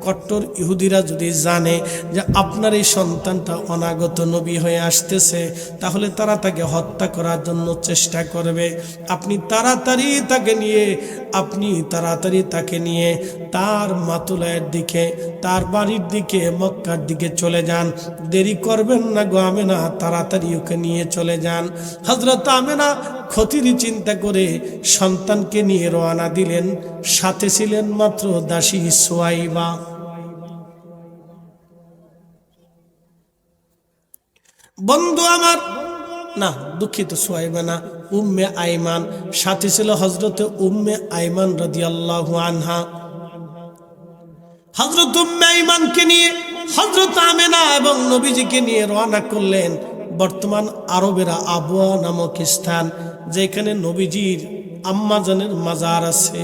কট্টর ইহুদিরা যদি জানে যে আপনার এই সন্তানটা অনাগত নবী হয়ে আসতেছে, তাহলে তারা তাকে হত্যা করার জন্য চেষ্টা করবে। আপনি তাড়াতাড়ি তাকে নিয়ে তার মাতুলায়ের দিকে, তার বাড়ির দিকে, মক্কার দিকে চলে যান। দেরি করবেন না গো আমেনা, তাড়াতাড়ি ওকে নিয়ে চলে যান। হযরত আমেনা ক্ষতির চিন্তা করে সন্তানকে নিয়ে রওনা দিলেন। সাথে ছিলেন মাত্র দাসী সুয়াইবা। বন্ধু আমার, না দুঃখিত, সুয়াইবা না, উম্মে আইমান। সাথে ছিল হযরতে উম্মে আইমান রাদিয়াল্লাহু আনহা। হযরত উম্মে আইমানকে নিয়ে হযরত আমেনা এবং নবীজিকে নিয়ে রওনা করলেন বর্তমান আরবেরা আবওয়া নামক স্থান, যেখানে নবীজির আম্মাজানের মাজার আছে।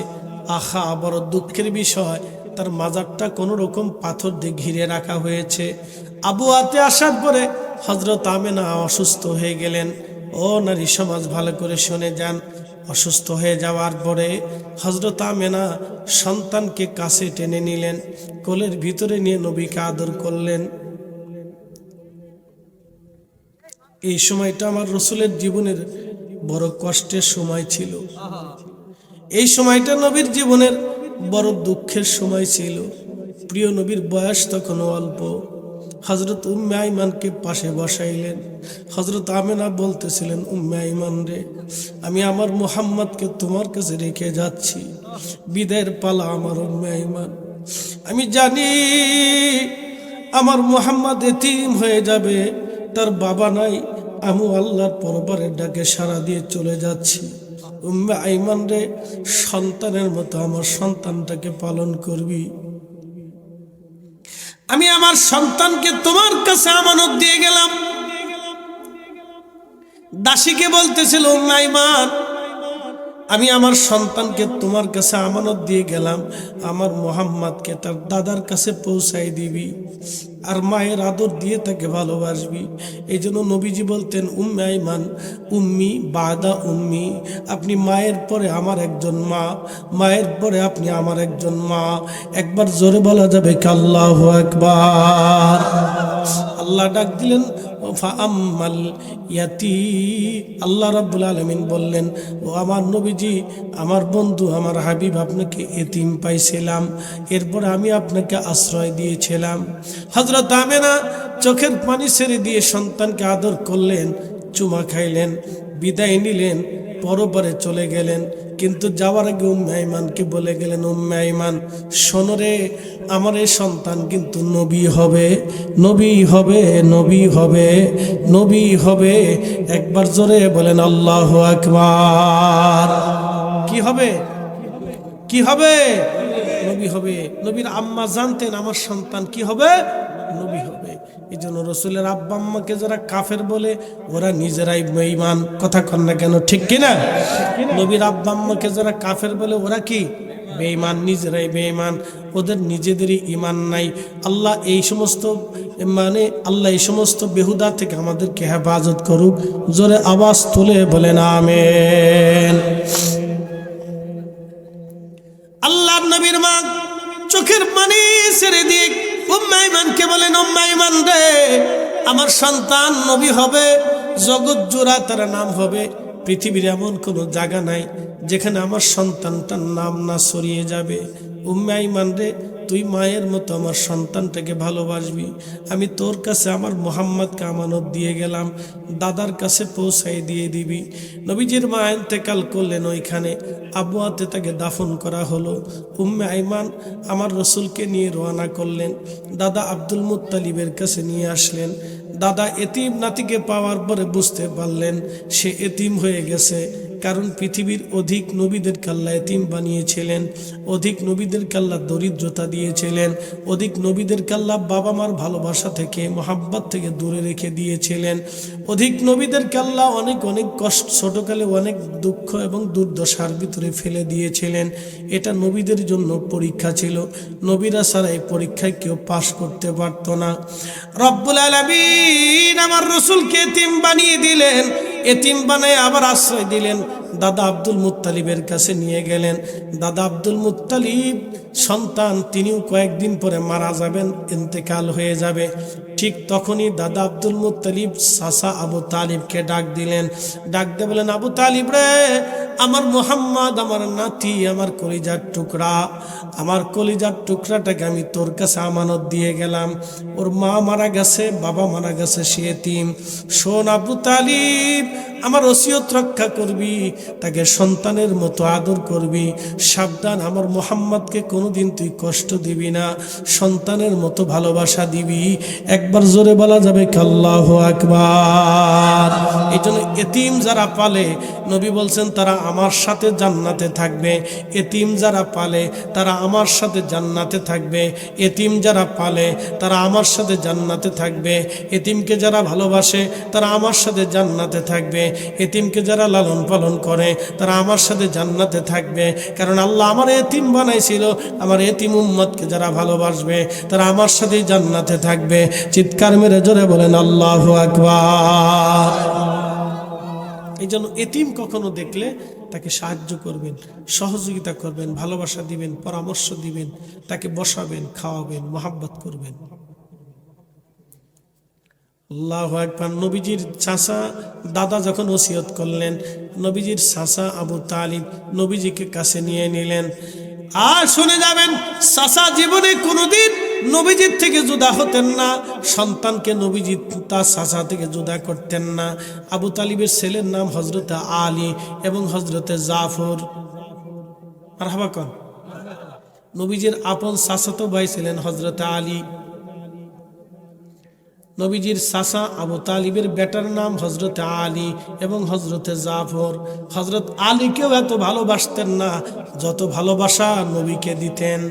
আহা, বড় দুঃখের বিষয়, তার মাজারটা কোনো রকম পাথর দিয়ে ঘিরে রাখা হয়েছে। আবওয়াতে আসার পরে হযরত আমেনা অসুস্থ হয়ে গেলেন। ও নারী সমাজ, ভালো করে শুনে যান। অসুস্থ হয়ে যাওয়ার পরে হযরত আমেনা সন্তানকে কাছে টেনে নিলেন, কোলের ভিতরে নিয়ে নবীকে আদর করলেন। এই সময়টা আমার রাসূলের জীবনের বড় কষ্টের সময় ছিল। এই সময়টা নবীর জীবনের বড় দুঃখের সময় ছিল। প্রিয় নবীর বয়স তখন অল্প। হযরত উম্মে আইমানকে পাশে বসাইলেন। হযরত আমেনা বলতেছিলেন, উম্মে আইমান রে, আমি আমার মুহাম্মদকে তোমার কাছে রেখে যাচ্ছি, বিদায়ের পালা আমার উম্মে আইমান। আমি জানি আমার মুহাম্মদ এতিম হয়ে যাবে, তার বাবা নাই। আমি আল্লাহর পরবারের ডাকে সাড়া দিয়ে চলে যাচ্ছি। উম্মে আইমান রে, সন্তানের মতো আমার সন্তানটাকে পালন করবি। আমি আমার সন্তানকে তোমার কাছে আমানত দিয়ে গেলাম। দাসীকে বলতেছিল, উম্মে আইমান, আমি আমার সন্তানকে তোমার কাছে আমানত দিয়ে গেলাম, আমার মুহাম্মদকে তার দাদার কাছে পৌঁছাই দিবি, আর মায়ের আদর দিয়ে তাকে ভালোবাসবি। এই জন্য নবীজি বলতেন, উম্মে আইমান উম্মি বাদা উম্মি, আপনি মায়ের পরে আমার একজন মা, মায়ের পরে আপনি আমার একজন মা। একবার জোরে বলা যাবে কি আল্লাহু আকবার। আল্লাহ ডাক দিলেন, ও ফাআম্মাল ইয়াতি, আল্লাহ রাব্বুল আলামিন বললেন, ও আমার নবীজি, আমার বন্ধু, আমার হাবিব, আপনাকে এতিম পাইছিলাম, এরপর আমি আপনাকে আশ্রয় দিয়েছিলাম। হযরত আমেনা চোখের পানি ছেড়ে দিয়ে সন্তানকে আদর করলেন, চুমা খাইলেন, বিদায় নিলেন, পরপরে চলে গেলেন। কিন্তু যাওয়ার আগে উম্মে আইমানকে বলে গেলেন, উম্মে আইমান শোনো রে, আমার এই সন্তান কিন্তু নবী হবে, নবী হবে, নবী হবে, নবী হবে। একবার জোরে বলেন আল্লাহু আকবার। কি হবে? কি হবে? নবী হবে। নবীর আম্মা জানতেন আমার সন্তান কি হবে? নবী হবে। এই জন্য রসুলের আব্বা আম্মাকে যারা কাফের বলে, ওরা নিজেরাই বেঈমান। কথা কন না কেন? ঠিক কিনা? নবীর আব্বা আম্মাকে যারা কাফের বলে, ওরা কি? বেঈমান, নিজেরাই বেঈমান, ওদের নিজেদেরই ঈমান নাই। আল্লাহ এই সমস্ত আল্লাহ এই সমস্ত বেহুদা থেকে আমাদেরকে হেফাজত করুক। জোরে আওয়াজ তুলে বলেন আমিন। আল্লাহর নবীর মা চোখের পানি ছেড়ে দিয়ে উম্মে আইমানকে বলেন, উম্মে আইমান রে, আমার সন্তান নবী হবে, জগৎ জোড়া তার নাম হবে। পৃথিবীর এমন কোনো জায়গা নাই যেখানে আমার সন্তানটার নাম না ছড়িয়ে যাবে। উম্মে আইমান রে, তুই মায়ের মতো আমার সন্তানটাকে ভালোবাসবি। আমি তোর কাছে আমার মুহাম্মদকে আমানত দিয়ে গেলাম, দাদার কাছে পৌঁছাই দিয়ে দিবি। নবীজির মা ইন্তেকাল করলেন, ওইখানে আবওয়াতে তাকে দাফন করা হলো। উম্মে আইমান আমার রসুলকে নিয়ে রওনা করলেন, দাদা আব্দুল মুত্তালিবের কাছে নিয়ে আসলেন। দাদা এতিম নাতিকে পাওয়ার পরে বুঝতে পারলেন সে এতিম হয়ে গেছে, কারণ পৃথিবীর অধিক নবীদেরকে আল্লাহ এতিম বানিয়েছিলেন, অধিক নবীদেরকে আল্লাহ দরিদ্রতা দিয়েছিলেন, অধিক নবীদেরকে আল্লাহ বাবা মার ভালোবাসা থেকে, মোহাব্বত থেকে দূরে রেখে দিয়েছিলেন, অধিক নবীদেরকে আল্লাহ অনেক অনেক কষ্ট, ছোটকালে অনেক দুঃখ এবং দুর্দশার ভিতরে ফেলে দিয়েছিলেন। এটা নবীদের জন্য পরীক্ষা ছিল। নবীরা ছাড়া এই পরীক্ষায় কেউ পাশ করতে পারত না। রব্বুল আলামিন আমার রসুলকে এতিম বানিয়ে দিলেন, এতিম বানায় আবার আশ্রয় দিলেন। দাদা আব্দুল মুত্তালিবের কাছে নিয়ে গেলেন। দাদা আব্দুল মুত্তালিব সন্তান, তিনিও কয়েকদিন পরে মারা যাবেন, ইন্তেকাল হয়ে যাবে। ঠিক তখনই দাদা আব্দুল মুত্তালিব চাচা আবু তালিবকে ডাক দিলেন। ডাক দিয়ে বলেন, আবু তালিব রে, আমার মুহাম্মদ, আমার নাতি, আমার কলিজার টুকরা, আমার কলিজার টুকরাটাকে আমি তোর কাছে আমানত দিয়ে গেলাম। ওর মা মারা গেছে, বাবা মারা গেছে, সে এতিম। শোন আবু তালিব, আমার ওসিয়ত রক্ষা করবি, তাকে সন্তানের মতো আদর করবি। সাবধান, আমার মুহাম্মদকে কোনোদিন তুই কষ্ট দিবি না, সন্তানের মতো ভালোবাসা দিবি। একবার জোরে বলা যাবে কি আল্লাহু আকবার। এই জন্য এতিম যারা পালে, নবী বলছেন তারা আমার সাথে জান্নাতে থাকবে। এতিম যারা পালে তারা আমার সাথে জান্নাতে থাকবে। এতিম যারা পালে তারা আমার সাথে জান্নাতে থাকবে। এতিমকে যারা ভালোবাসে তারা আমার সাথে জান্নাতে থাকবে। এতিমকে যারা লালন পালন করে তারা আমার সাথে জান্নাতে থাকবে। কারণ আল্লাহ আমার এতিম বানাইছিল, আমার এতিম উম্মতকে যারা ভালোবাসবে তারা আমার সাথেই জান্নাতে থাকবে। চিৎকার মেরে জোরে বলেন আল্লাহু আকবার। এই জন্য এতিম কখনো দেখলে তাকে সাহায্য করবেন, সহযোগিতা করবেন, ভালোবাসা দিবেন, পরামর্শ দিবেন, তাকে বসাবেন, খাওয়াবেন, মোহাব্বত করবেন। আল্লাহু আকবার। নবীজির চাচা দাদা যখন ওসিয়ত করলেন, নবীজির চাচা আবু তালিব নবীজিকে কাছে নিয়ে নিলেন। আর শুনে যাবেন, চাচা জীবনে কোনোদিন নবীজির থেকে জুদা হতেন না, সন্তানকে নবীজি তার চাচা থেকে জুদা করতেন না। আবু তালিবের ছেলের নাম হযরতে আলী এবং হযরতে জাফর। মারহাবা কন। নবীজির আপন চাচাতো ভাই ছিলেন হযরতে আলী। নবীজির চাচা আবু তালিবের বেটার নাম হযরতে আলী এবং হযরতে জাফর। হযরত আলীকেও এত ভালোবাসতেন না যত ভালোবাসা নবীকে দিতেন।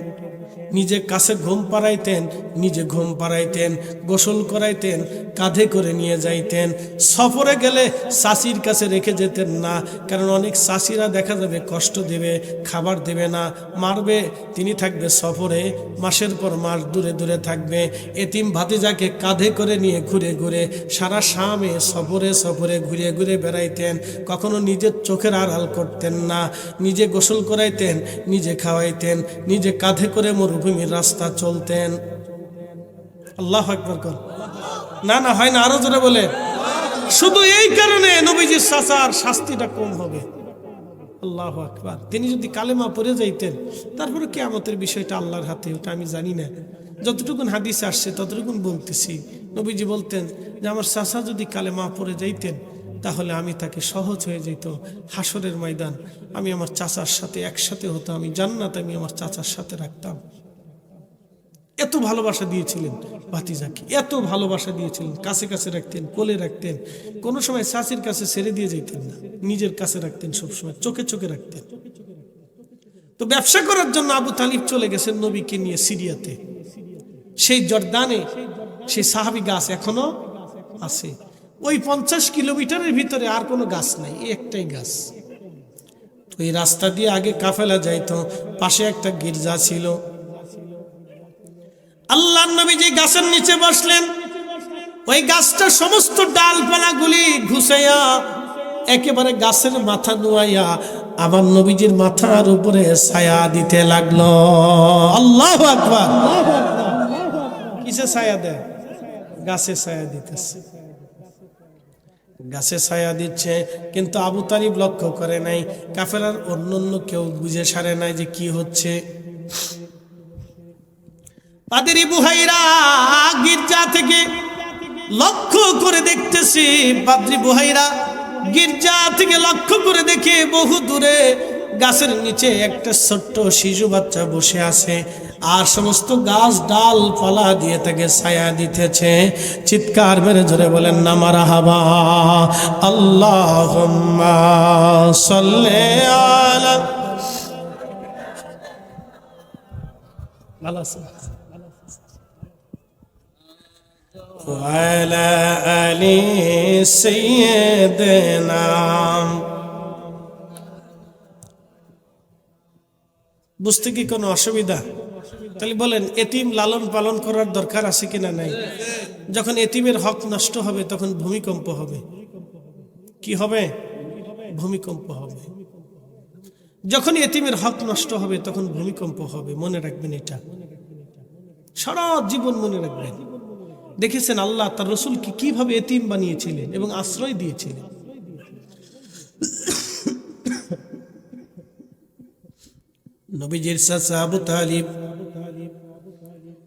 নিজে কাছে ঘুম পাড়াইতেন, নিজে ঘুম পাড়াইতেন, গোসল করাইতেন, কাঁধে করে নিয়ে যাইতেন। সফরে গেলে চাষির কাছে রেখে যেতেন না, কারণ অনেক চাষিরা দেখা যাবে কষ্ট দেবে, খাবার দেবে না, মারবে। তিনি থাকবে সফরে, মাসের পর মাস দূরে দূরে থাকবে। এতিম ভাতিজাকে কাঁধে করে নিয়ে ঘুরে ঘুরে সারা শামে সফরে সফরে ঘুরে ঘুরে বেড়াইতেন। কখনো নিজের চোখের আড়াল করতেন না, নিজে গোসল করাইতেন, নিজে খাওয়াইতেন, নিজে কাঁধে করে মরুভূমির রাস্তা চলতেন। আল্লাহু আকবার। না না হয় না, আরো জোরে বলে। শুধু এই কারণে নবীজির চাচার শাস্তিটা কম হবে। আল্লাহু আকবার। তিনি যদি কালেমা পড়ে যাইতেন, তারপরে কিয়ামতের বিষয়টা আল্লাহর হাতে, ওটা আমি জানি না। যতটুকুন হাদিসে আসছে ততটুকুন বলতেছি। নবীজি বলতেন যে আমার চাচা যদি কালেমা পড়ে যাইতেন, তাহলে আমি তাকে সহজ হয়ে যেত হাসরের ময়দান, আমি আমার চাচার সাথে একসাথে হতাম, আমি জান্নাত আমি আমার চাচার সাথে রাখতাম। এত ভালোবাসা দিয়েছিলেন ভাতিজাকে, এত ভালোবাসা দিয়েছিলেন, কাছে কাছে রাখতেন, কোলে রাখতেন, কোনো সময় চাচির কাছে ছেড়ে দিয়ে যেতেন না, নিজের কাছে রাখতেন, সবসময় চোখে চোখে রাখতেন। তো ব্যবসা করার জন্য আবু তালিব চলে গেছেন নবীকে নিয়ে সিরিয়াতে। সেই জর্দানে সেই সাহাবী গাছ এখনো আছে। ওই 50 কিলোমিটারের ভিতরে আর কোনো গাছ নাই, এই একটাই গাছ। তো এই রাস্তা দিয়ে আগে কাফেলা যাইতো, পাশে একটা গির্জা ছিল। আল্লাহর নবী যে গাছের নিচে বসলেন, ওই গাছটা সমস্ত ডালপালাগুলি ঘুষাইয়া একেবারে গাছের মাথা নুয়াইয়া আমার নবীজির মাথার উপরে ছায়া দিতে লাগলো। আল্লাহু আকবার। কিসে ছায়া দেয়? গাছে ছায়া দিতেছে, গাছে ছায়া দিচ্ছে। কিন্তু আবু তালিব লক্ষ্য করে নাই, কাফেলার অন্য কেউ বুঝে সারে নাই যে কি হচ্ছে। পাদ্রী বুহাইরা গির্জা থেকে লক্ষ্য করে দেখতেছি, পাদ্রী বুহাইরা গির্জা থেকে লক্ষ্য করে দেখে বহু দূরে গাছের নিচে একটা ছোট্ট শিশু বাচ্চা বসে আছে, আর সমস্ত গাছ ডাল পালা দিয়ে তাকে ছায়া দিতেছে। চিৎকার মেরে জোরে বলেন না মারহাবা। আল্লাহুম্মা সাল্লি আলা। ভালো আছে। ওয়ালা আলি সাইয়্যিদিনা। বুঝতে কি কোনো অসুবিধা? তাহলে বলেন, এতিম লালন পালন করার দরকার আছে কিনা নাই? যখন এতিমের হক নষ্ট হবে তখন ভূমিকম্প হবে। কি হবে? ভূমিকম্প হবে। যখন এতিমের হক নষ্ট হবে তখন ভূমিকম্প হবে। মনে রাখবেন এটা, সারা জীবন মনে রাখবেন। দেখেছেন আল্লাহ তার রসুলকে কিভাবে এতিম বানিয়েছিলেন এবং আশ্রয় দিয়েছিলেন। নবীজির চাচা আবু তালিব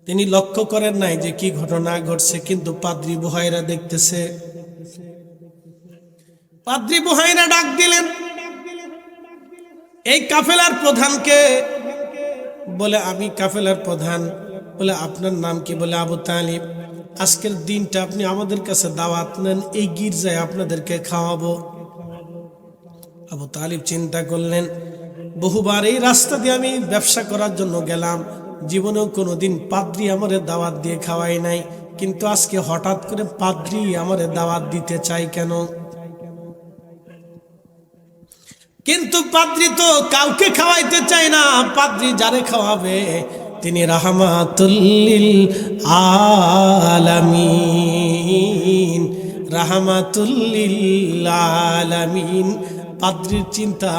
তিনি লক্ষ্য করেন নাই যে কি ঘটনা ঘটছে, কিন্তু পাদ্রী বুহাইরা দেখতেছে। পাদ্রী বুহাইরা ডাক দিলেন এই কাফেলার প্রধানকে, বলে আমি কাফেলার প্রধান। বলে আপনার নাম কি? বলে আবু তালিব। আজকের দিনটা আপনি আমাদের কাছে দাওয়াত নেন, এই গির্জায় আপনাদেরকে খাওয়াবো। আবু তালিব চিন্তা করলেন, বহুবার এই রাস্তা দিয়ে আমি ব্যবসা করার জন্য গেলাম, জীবনেও কোনোদিন পাদ্রী আমারে দাওয়াত দিয়ে খাওয়াই নাই, কিন্তু আজকে হঠাৎ করে পাদ্রী আমারে দাওয়াত দিতে চাই কেন? কিন্তু পাদ্রী তো কাউকে খাওয়াইতে চায় না, পাদ্রী যারে খাওয়াবে তিনি রাহমাতুল লিল আলামিন, রাহমাতুল লিল আলামিন। পাদ্রীর চিন্তা,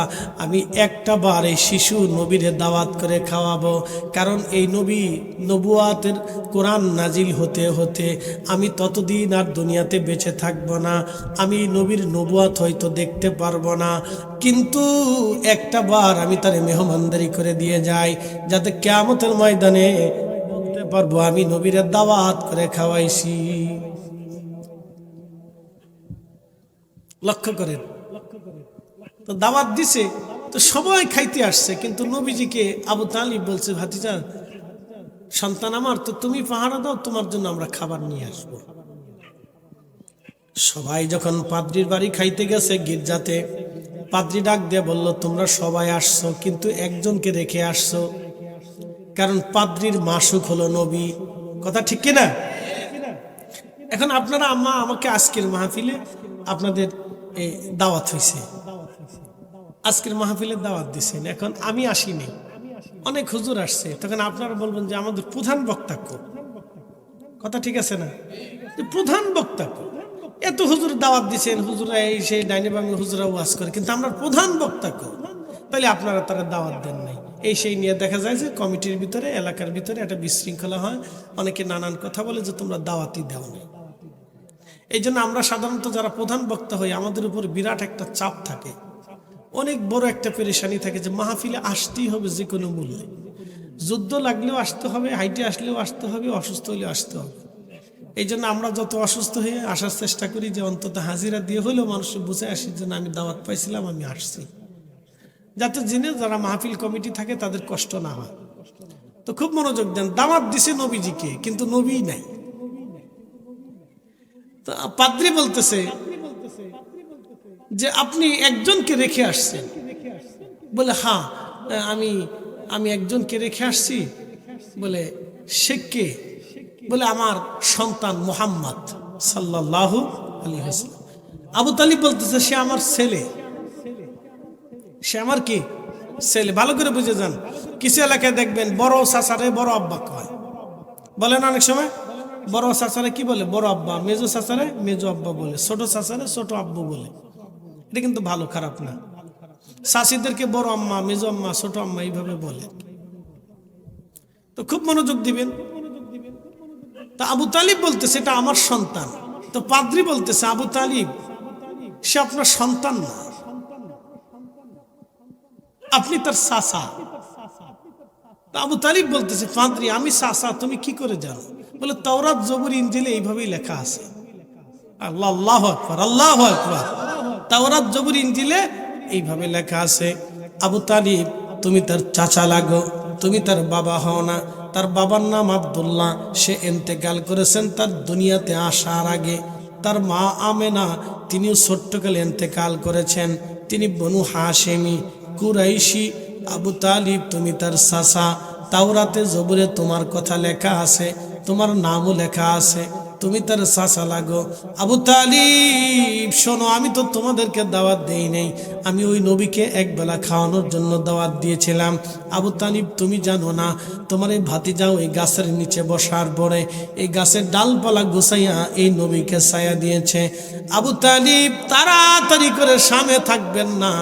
আমি একটা বার এই শিশু নবীরে দাওয়াত করে খাওয়াবো, কারণ এই নবী নবুয়াতের কোরআন নাজিল হতে হতে আমি ততদিন আর দুনিয়াতে বেঁচে থাকবো না, আমি নবীর নবুয়াত হয়তো দেখতে পারবো না, কিন্তু একটা বার আমি তারে মেহমানদারি করে দিয়ে যাই, যাতে কিয়ামতের ময়দানে বলতে পারবো আমি নবীরে দাওয়াত করে খাওয়াইছি। লক্ষ্য করেন, তো দাওয়াত দিছে, তো সবাই খাইতে আসছে, কিন্তু নবীজিকে আবু তালিব বলছে, ভাতিজা সন্তান আমার, তো তুমি পাহারা দাও, তোমার জন্য আমরা খাবার নিয়ে আসব। সবাই যখন পাদ্রীর বাড়ি খাইতে গেছে গির্জাতে, পাদ্রী ডাক দিয়ে বলল, তোমরা সবাই আসছো, কিন্তু একজনকে রেখে আসছো, কারণ পাদ্রীর মাসুক হলো নবী। কথা ঠিক কিনা? এখন আপনারা আম্মা আমাকে আজকের মাহফিলে আপনাদের দাওয়াত হয়েছে, আজকের মাহফিলের দাওয়াত দিচ্ছেন, এখন আমি আসিনি, অনেক হুজুর আসছে, তখন আপনারা বলবেন যে আমাদের প্রধান বক্তা কো। কথা ঠিক আছে না? প্রধান বক্তা কো, এত হুজুর দাওয়াত দিচ্ছেন, হুজুরা এই সেই ডাইনে বামে হুজুরা ওয়াজ করে, কিন্তু আমরা প্রধান বক্তা কো, তাহলে আপনারা তারা দাওয়াত দেন নাই। এই সেই নিয়ে দেখা যায় যে কমিটির ভিতরে, এলাকার ভিতরে একটা বিশৃঙ্খলা হয়, অনেকে নানান কথা বলে যে তোমরা দাওয়াতই দাও না। এই জন্য আমরা সাধারণত যারা প্রধান বক্তা হই আমাদের উপর বিরাট একটা চাপ থাকে, অনেক বড় একটা পেরেশানি থাকে যে মাহফিলে আসতেই হবে যে কোনো মূল্যে, যুদ্ধ লাগলেও আসতে হবে, হাইটে আসলেও আসতে হবে, অসুস্থ হলেও আসতে হবে। এই জন্য আমরা যত অসুস্থ হয়ে আসার চেষ্টা করি যে অন্তত হাজিরা দিয়ে হলেও মানুষ বুঝে আসি যে আমি দাওয়াত পাইছিলাম, আমি আসছি, যাতে জেনে যারা মাহফিল কমিটি থাকে তাদের কষ্ট না হয়। তো খুব মনোযোগ দেন, দাওয়াত দিছে নবীজিকে কিন্তু নবী নাই। তো পাদ্রী বলতেছে যে আপনি একজনকে রেখে আসছেন, বলে হ্যাঁ আমি একজনকে রেখে আসছি। বলে সে কে? বলে আমার সন্তান মুহাম্মদ সাল্লাল্লাহু আলাইহি ওয়াসাল্লাম। আবু তালিব বলতেছে সে আমার ছেলে। সে আমার কি ছেলে? ভালো করে বুঝে যান, কিছু এলাকায় দেখবেন বড় চাচারে বড় আব্বা কয়, বলেন অনেক সময় বড় চাচারে কি বলে? বড় আব্বা। মেজো চাচারে মেজো আব্বা বলে, ছোট চাচারে ছোট আব্বু বলে। এটা কিন্তু ভালো খারাপ না। চাষিদেরকে বড় আম্মা, মেজো আম্মা, ছোট আম্মা এইভাবে বলে। তো খুব মনোযোগ দিবেন। তা আবু তালিব বলতেছে এটা আমার সন্তান। তো পাদ্রী বলতেছে আবু তালিব সে আপনার সন্তান না, আপনি তার চাচা। আবু তালিব বলতেছে পাদ্রী আমি চাচা, তুমি কি করে জানো? বলে তাওরাত জবুর ইনজিলে এইভাবেই লেখা আছে। আল্লাহ, আল্লাহু আকবার, আল্লাহু আকবার। তাওরাত জবুর ইনজিলে এইভাবে লেখা আছে। আবু তালিব তুমি তার চাচা লাগো, তুমি তার বাবা হও না। তার বাবার নাম আব্দুল্লাহ, সে ইন্তেকাল করেছেন তার দুনিয়াতে আসার আগে। তার মা আমেনা তিনিও ছোট্টকালে ইন্তেকাল করেছেন। তিনি বনু হাশেমি কুরাইশি। আবু তালিব তুমি তার চাচা। তাওরাতে জবুরে তোমার কথা লেখা আছে, তোমার নামও লেখা আছে, তুমি তার চাচা লাগো। আবু তালিব শোনো, আমি তো তোমাদেরকে দাওয়াত দেই নাই, আমি ওই নবীকে একবেলা খাওয়ানোর জন্য দাওয়াত দিয়েছিলাম। আবু তালিব তুমি জানো না, তোমার এই ভাতিজাও এই গাছের নিচে বসার পরে এই গাছের ডালপালা গুছাইয়া এই নবীকে ছায়া দিয়েছে। আবু তালিব তাড়াতাড়ি করে সামনে থাকবেন না,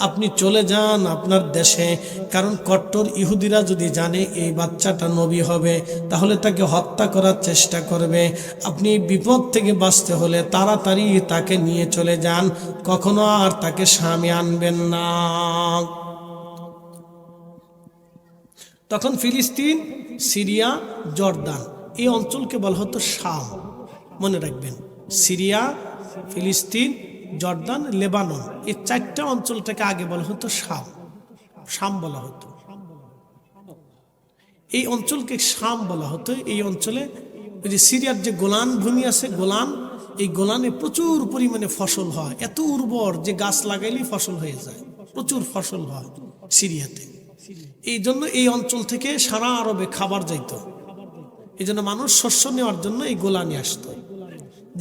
আপনি চলে যান আপনার দেশে। কারণ কট্টর ইহুদিরা যদি জানে এই বাচ্চাটা নবী হবে তাহলে তাকে হত্যা করার চেষ্টা করবে। আপনি বিপদ থেকে বাঁচতে হলে তাড়াতাড়ি তাকে নিয়ে চলে যান, কখনো আর তাকে সামনে আনবেন না। তখন ফিলিস্তিন, সিরিয়া, জর্দান এই অঞ্চলকে বলা হতো শাম। মনে রাখবেন, সিরিয়া, ফিলিস্তিন, জর্দান, লেবানন এই চারটা অঞ্চলটাকে আগে বলা হতো শাম। শাম বলা হতো, এই অঞ্চলকে শাম বলা হতো। এই অঞ্চলে ওই যে সিরিয়ার যে গোলান ভূমি আছে, গোলান, এই গোলানে প্রচুর পরিমাণে ফসল হয়, এত উর্বর যে গাছ লাগাইলেই ফসল হয়ে যায়, প্রচুর ফসল হয় সিরিয়াতে। এই জন্য এই অঞ্চল থেকে সারা আরবে খাবার যাইত। এই জন্য মানুষ শস্য নেওয়ার জন্য এই গোলানে আসতো।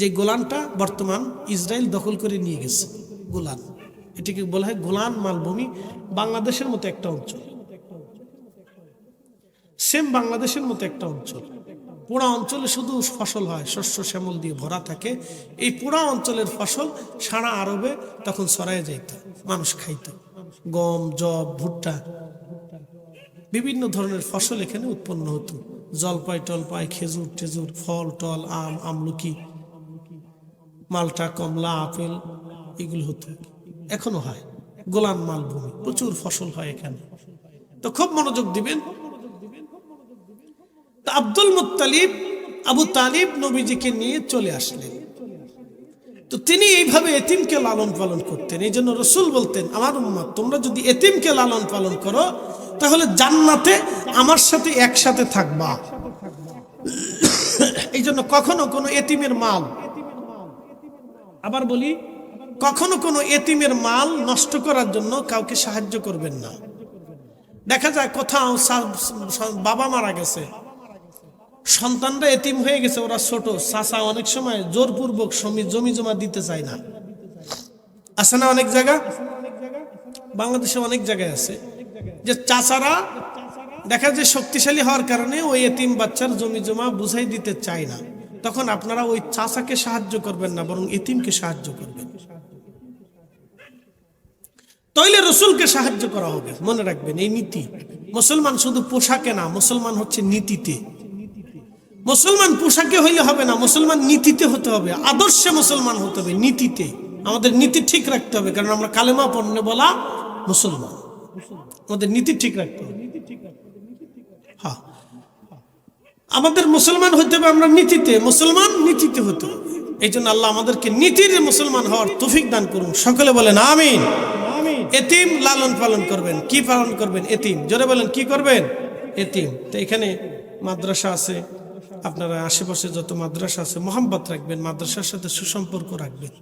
যে গোলানটা বর্তমান ইসরায়েল দখল করে নিয়ে গেছে, গোলান, এটিকে বলা হয় গোলান মালভূমি। বাংলাদেশের মতো একটা অঞ্চল, সেম বাংলাদেশের মতো একটা অঞ্চল। পুরা অঞ্চলে শুধু ফসল হয়, শস্য শ্যামল দিয়ে ভরা থাকে। এই পুরা অঞ্চলের ফসল সারা আরবে তখন ছড়ায় যাইত, মানুষ খাইত। গম, জব, ভুট্টা, বিভিন্ন ধরনের ফসল এখানে উৎপন্ন হতো। জলপাই টলপাই, খেজুর টেজুর, ফল টল, আম, আমলকি, মালটা, কমলা, আপেল এগুলো হতো, এখনো হয়। গোলান মালভূমি, প্রচুর ফসল হয় এখানে। তো খুব মনোযোগ দিবেন। আব্দুল মুত্তালিব, আবু তালিব নবীজিকে নিয়ে চলে আসলেন। তো তিনি এইভাবে এতিমকে লালন পালন করতেন। এই জন্য রসুল বলতেন আমার উম্মত তোমরা যদি এতিমকে লালন পালন করো তাহলে জান্নাতে আমার সাথে একসাথে থাকবা। এই জন্য কখনো কোনো এতিমের মাল, আবার বলি, কখনো কোনো এতিমের মাল নষ্ট করার জন্য কাউকে সাহায্য করবেন না। দেখা যায় কোথাও বাবা মারা গেছে, সন্তানরা এতিম হয়ে গেছে, ওরা ছোট, চাচা অনেক সময় জোরপূর্বক জমি জমা দিতে চায় না। আছে না অনেক জায়গা, বাংলাদেশে অনেক জায়গায় আছে যে চাচারা দেখা যায় শক্তিশালী হওয়ার কারণে ওই এতিম বাচ্চার জমি জমা বুঝাই দিতে চায় না। তখন আপনারা ওই চাচাকে সাহায্য করবেন না, বরং এতিমকে সাহায্য করবেন, তাইলে রসুলকে সাহায্য করা হবে। মনে রাখবেন এই নীতি। মুসলমান শুধু পোশাকে না, মুসলমান হচ্ছে নীতিতে। মুসলমান পোশাকে হইলে হবে না, মুসলমান নীতিতে হতে হবে, আদর্শে মুসলমান হতে হবে, নীতিতে আমাদের নীতি ঠিক রাখতে হবে, কারণ আমরা কালেমা পড়নে বলা মুসলমান, আমাদের নীতি ঠিক রাখতে হবে। হ্যাঁ, আমাদের মুসলমান হতে হবে, আমরা নীতিতে মুসলমান, নীতিতে হতে হবে। এই জন্য আল্লাহ আমাদেরকে নীতির মুসলমান হওয়ার তৌফিক দান করুন, সকলে বলেন আমিন। এতিম লালন পালন করবেন, কি পালন করবেন? এতিম। জোরে বলেন কি করবেন? এতিম। তো এখানে মাদ্রাসা আছে, আপনারা আশেপাশে যত মাদ্রাসা আছে মহব্বত রাখবেন, মাদ্রাসার সাথে সুসম্পর্ক রাখবেন,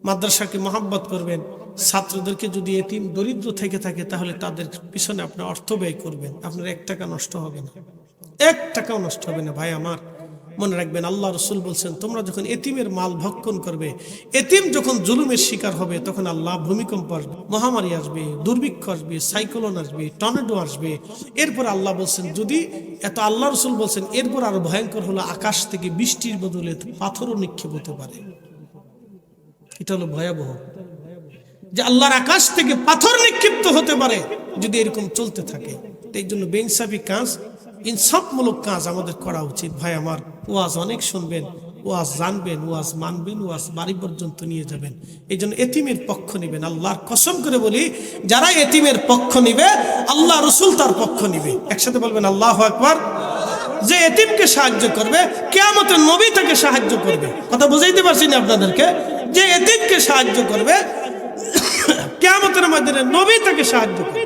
মাদ্রাসাকে মহব্বত করবেন। ছাত্রদেরকে যদি এতিম দরিদ্র থেকে থাকে তাহলে তাদের পিছনে আপনি অর্থ ব্যয় করবেন, আপনার 1 টাকা নষ্ট হবে না, 1 টাকাও নষ্ট হবে না। ভাই আমার, মনে রাখবেন আল্লাহ রসুল বলছেন, তোমরা যখন এতিমের মাল ভক্ষণ করবে, এতিম যখন জুলুমের শিকার হবে, তখন আল্লাহ ভূমিকম্প আসবে, মহামারী আসবে, দুর্ভিক্ষ আসবে, সাইক্লোন আসবে, টর্নেডো আসবে। এরপর আল্লাহ বলছেন, যদি এত আল্লাহ রসুল বলছেন, এরপর আরো ভয়ঙ্কর হলো আকাশ থেকে বৃষ্টির বদলে পাথরও নিক্ষেপ হতে পারে। এটা হলো ভয়াবহ, যে আল্লাহর আকাশ থেকে পাথর নিক্ষিপ্ত হতে পারে যদি এরকম চলতে থাকে। এই জন্য বেইনসাফি কাজ, ইনসাফমূলক কাজ আমাদের করা উচিত। ভাই আমার, ওয়াজ অনেক শুনবেন, ওয়াজ জানবেন, ওয়াজ মানবেন, ওয়াজ বাড়ি পর্যন্ত নিয়ে যাবেন। এই জন্য এতিমের পক্ষ নিবেন। আল্লাহর কসম করে বলি, যারা এতিমের পক্ষ নিবে, আল্লাহ রসুল তার পক্ষ নিবে। একসাথে বলবেন আল্লাহু আকবার। যে এতিমকে সাহায্য করবে, কিয়ামতের নবী তাকে সাহায্য করবে। কথা বুঝাইতে পারছি না আপনাদেরকে? যে এতিমকে সাহায্য করবে, কিয়ামতের ময়দানে নবী তাকে সাহায্য করবে।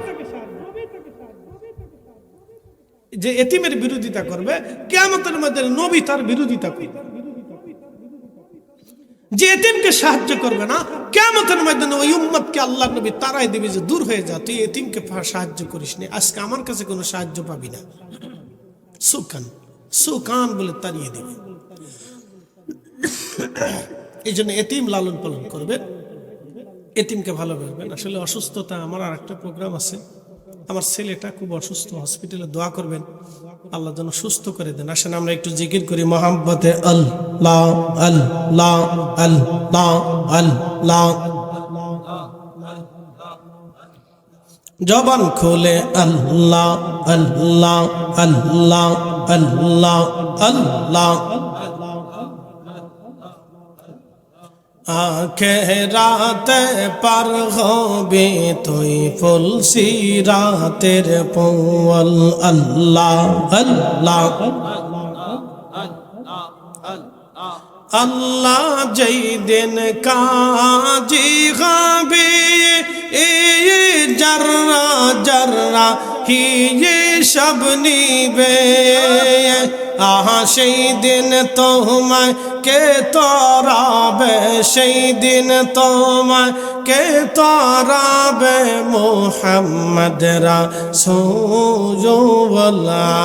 যে এতিমের বিরোধিতা করবে, কিয়ামতের ময়দানে নবী তার বিরোধিতা করবে। যে এতিমকে সাহায্য করবে না, কিয়ামতের ময়দানে ওই উম্মতকে আল্লাহর নবী তারাই দিবে যে দূর হয়ে যা, তুই এতিমকে সাহায্য করিস নি, আজকে আমার কাছে কোনো সাহায্য পাবি না। সুকান সুকান বলে তাড়িয়ে দিবে। এই জন্য এতিম লালন পালন করবে, এতিমকে ভালোবাসবেন। আসলে অসুস্থতা, আমার আর একটা প্রোগ্রাম আছে, আমার ছেলেটা খুব অসুস্থ, হসপিটালে দোয়া করবেন, আল্লাহ যেন সুস্থ করে দেন। আসেন আমরা একটু জিকির করি মহব্বতে, আল্লাহ আল্লাহ আল্লাহ আল্লাহ। জবান খুলে আল্লাহ আল্লাহ আল্লাহ আল্লাহ আল্লাহ। আখেরাতে পার হবি তুই ফুল সিরাতের পৌল, আল্লাহ আল্লাহ আল্লাহ। যেই দিন কাজী হবে, জর্রা জর্রা হিসাব নিবে, আহা সেই দিন তোমায় কে তরাবে, সেই দিন তোমায় কে তরাবে। মুহাম্মদ রাসূল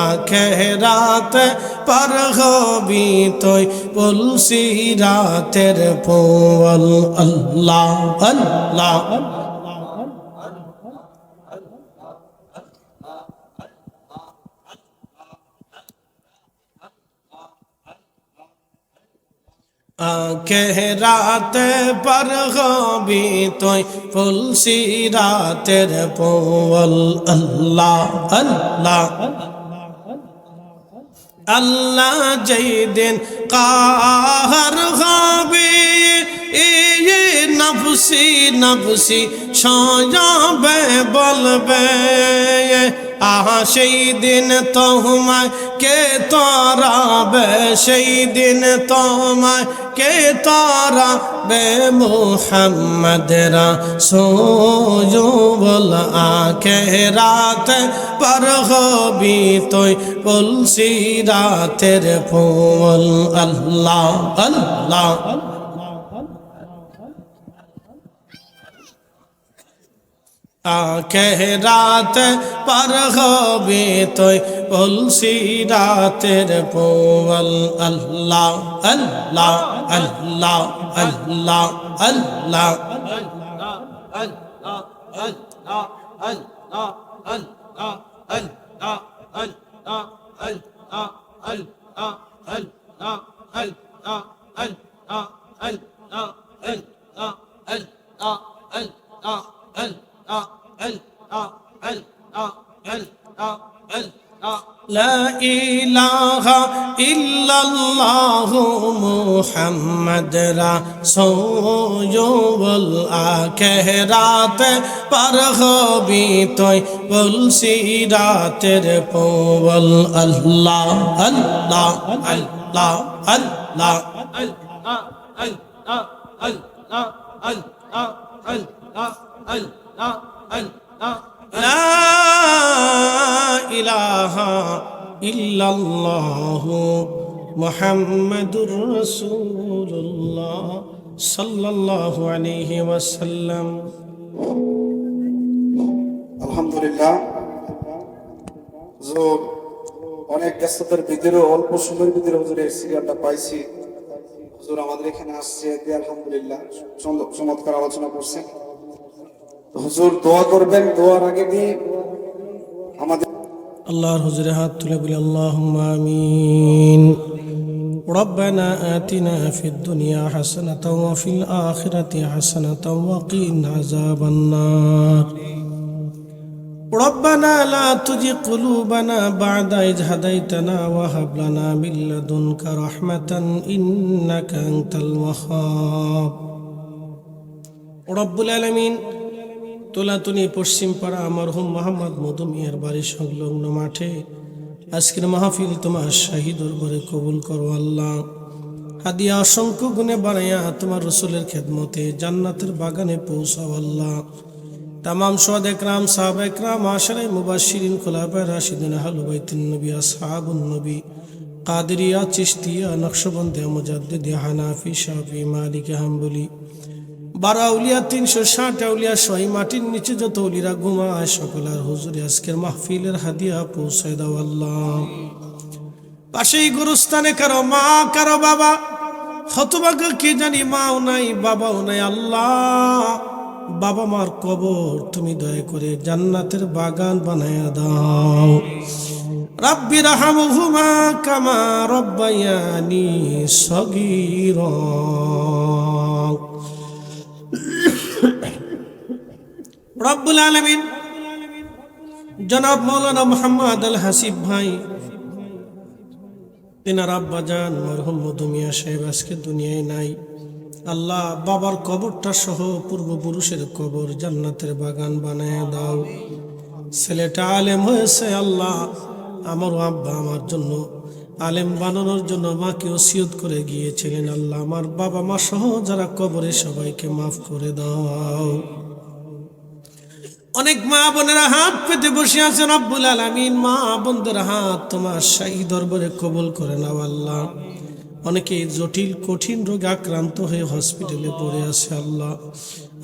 আখেরাতে পার হবি তুই ফুল সিরাতের পৌল, আল্লাহ আল্লাহ। আখেরাতে পার হবি তুই ফুল সিরাতের পৌল, আল্লাহ আল্লাহ আল্লাহ। যেই দিন কাহার হবে, নফসি নফসি সজাবে বলবে, আহা সেই দিন তোমায় কে তরাবে, সেই দিন তোমায় কে তরাবে। মুহাম্মদ রাসূল আখেরাতে পার হবি তুই ফুল সিরাতের পৌল, আল্লাহ আল্লাহ। আখেরাতে পার হবি তুই ফুল সিরাতের পৌল, আল্লাহ আল্লাহ আল্লাহ আল্লাহ আল্লাহ। লা ইলাহা ইল্লাল্লাহু মুহাম্মাদ রাসূলুল আখিরাত পার হবি তুই বলছি রাতের পবল আল্লাহ আল্লাহ আল্লাহ আল্লাহ লা ইলাহা ইল্লাল্লাহু মুহাম্মাদুর রাসূলুল্লাহ সাল্লাল্লাহু আলাইহি ওয়াসাল্লাম। আলহামদুলিল্লাহ, হুজুর অনেক ব্যস্ততার ভিতরে অল্প সময়ের ভিতরে হুজুরের সিরিয়ালটা পাইছি। হুজুর আমাদের এখানে আসছে, আলহামদুলিল্লাহ চমৎকার আলোচনা করছেন। হুজুর দোয়া করবেন, দোয়ার আগে দিয়ে আমাদের আল্লাহর হুজুরে হাত তুলে বলি আল্লাহুম্মা আমিন। ربنا آتنا في الدنيا حسنة وفي الآخرة حسنة وقنا عذاب النار ربنا لا تزغ قلوبنا بعد إذ هديتنا وهب لنا من لدنك رحمة إنك أنت الوهاب رب العالمين। তোলাতুনি পশ্চিম পাড়া মরহুম মোহাম্মদ মধুমিয়ার বাড়ির সংলগ্ন মাঠে আজকের মাহফিল তোমার শাহী দরবারে কবুল করো আল্লাহ। হাদিয়া অসংখ্য গুণে বাড়াইয়া তোমার রসুলের খেদমতে জান্নাতের বাগানে পৌঁছাও আল্লাহ। তামাম শুহাদা একরাম, সাহাবা একরাম, আশারে মুবাশশিরিন, খুলাফায়ে রাশিদিন, আহলে বাইতুন নবী, আসহাবুন নবী, কাদেরিয়া, চিশতিয়া, নকশবন্দিয়া, মুজাদ্দিদিয়া, হানাফি, শাফি, মালিকি, হাম্বলি, 12 আউলিয়া, 360 আউলিয়া সহি মাটির নিচে যত ওলিরা ঘুমায় সকলের হুজুরে আজকের মাহফিলের হাদিয়া পৌঁছায় দাও আল্লাহ। পাশেই গুরুস্থানে কারো মা কারো বাবা, হতভাগ্য কে জানি মাও নাই বাবাও নাই আল্লাহ। বাবা মার কবর তুমি দয়া করে জান্নাতের বাগান বানায়া দাও। রাব্বি রাহমহুমা কামা রব্বায়ানি সগীরা। রব্বুল আলামিন জনাব মৌলানা মোহাম্মদ আল হাসিব ভাই, তিনার আব্বাজান মরহুম মধুমিয়া সাহেব আজকে দুনিয়ায় নাই আল্লাহ। বাবার কবরটা সহ পূর্বপুরুষের কবর জান্নাতের বাগান বানায় দাও। ছেলেটা আলেম হয়েছে আল্লাহ, আমার আব্বা আমার জন্য আলেম বানানোর জন্য মাকে ওসিয়ত করে গিয়েছিলেন আল্লাহ। আমার বাবা মা সহ যারা কবরে সবাইকে মাফ করে দাও। অনেক মা বোনেরা হাত পেতে বসে আছে রব্বুল আলামিন, মা বোনদের হাত তোমার শাহী দরবারে কবুল করে নাও আল্লাহ। অনেকে জটিল কঠিন রোগে আক্রান্ত হয়ে হসপিটালে পড়ে আছে আল্লাহ।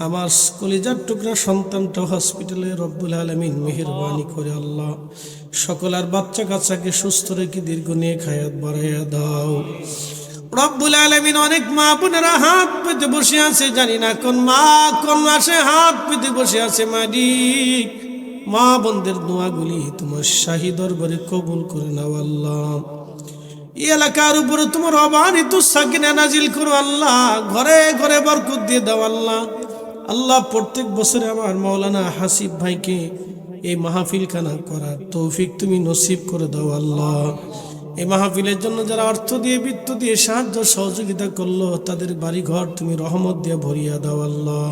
আমার কলিজার টুকরা সন্তানটা হসপিটালে, রব্বুল আলামিন মেহেরবানি করে আল্লাহ সকলার বাচ্চা কাচ্চাকে সুস্থ রেখে দীর্ঘ নেক হায়াত বাড়াইয়া দাও রব্বুল আলামিন। অনেক মা বোনেরা হাত পেতে বসে আছে, জানি না কোন মা কোন মাসে হাত পেতে বসে আছে। মালিক, মা বোনদের দোয়াগুলি তোমার শাহী দরবারে কবুল করে নাও আল্লাহ। এই এলাকার উপরে তোমার অবারিত সাকিনা নাজিল করো আল্লাহ। ঘরে ঘরে বরকত দিয়ে দাও আল্লাহ। আল্লাহ প্রত্যেক বছরে আমার মাওলানা হাসিব ভাইকে এই মাহফিল খানা করার তৌফিক তুমি নসিব করে দাও আল্লাহ। এই মাহফিলের জন্য যারা অর্থ দিয়ে বিত্ত দিয়ে সাহায্য সহযোগিতা করলো তাদের বাড়ি ঘর তুমি রহমত দিয়ে ভরিয়া দাও আল্লাহ।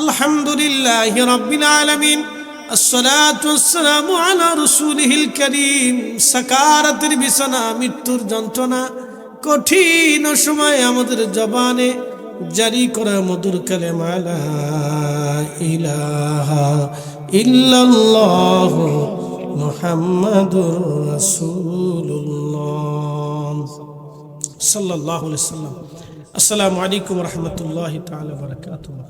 আলহামদুলিল্লাহি রাব্বিল আলামিন, আসসালাতু ওয়াসসালামু আলা রাসূলিহিল কারীম। সাকারাতের বিছানা, মৃত্যুর যন্ত্রণা, কঠিন সময় আমাদের জবানে জারি করা মধুর কালেমা লা ইলাহা ইল্লাল্লাহু মুহাম্মাদুর রাসূলুল্লাহ সাল্লাল্লাহু আলাইহি ওয়াসাল্লাম। আসসালামু আলাইকুম ওয়া রাহমাতুল্লাহি তাআলা ওয়া বারাকাতুহু।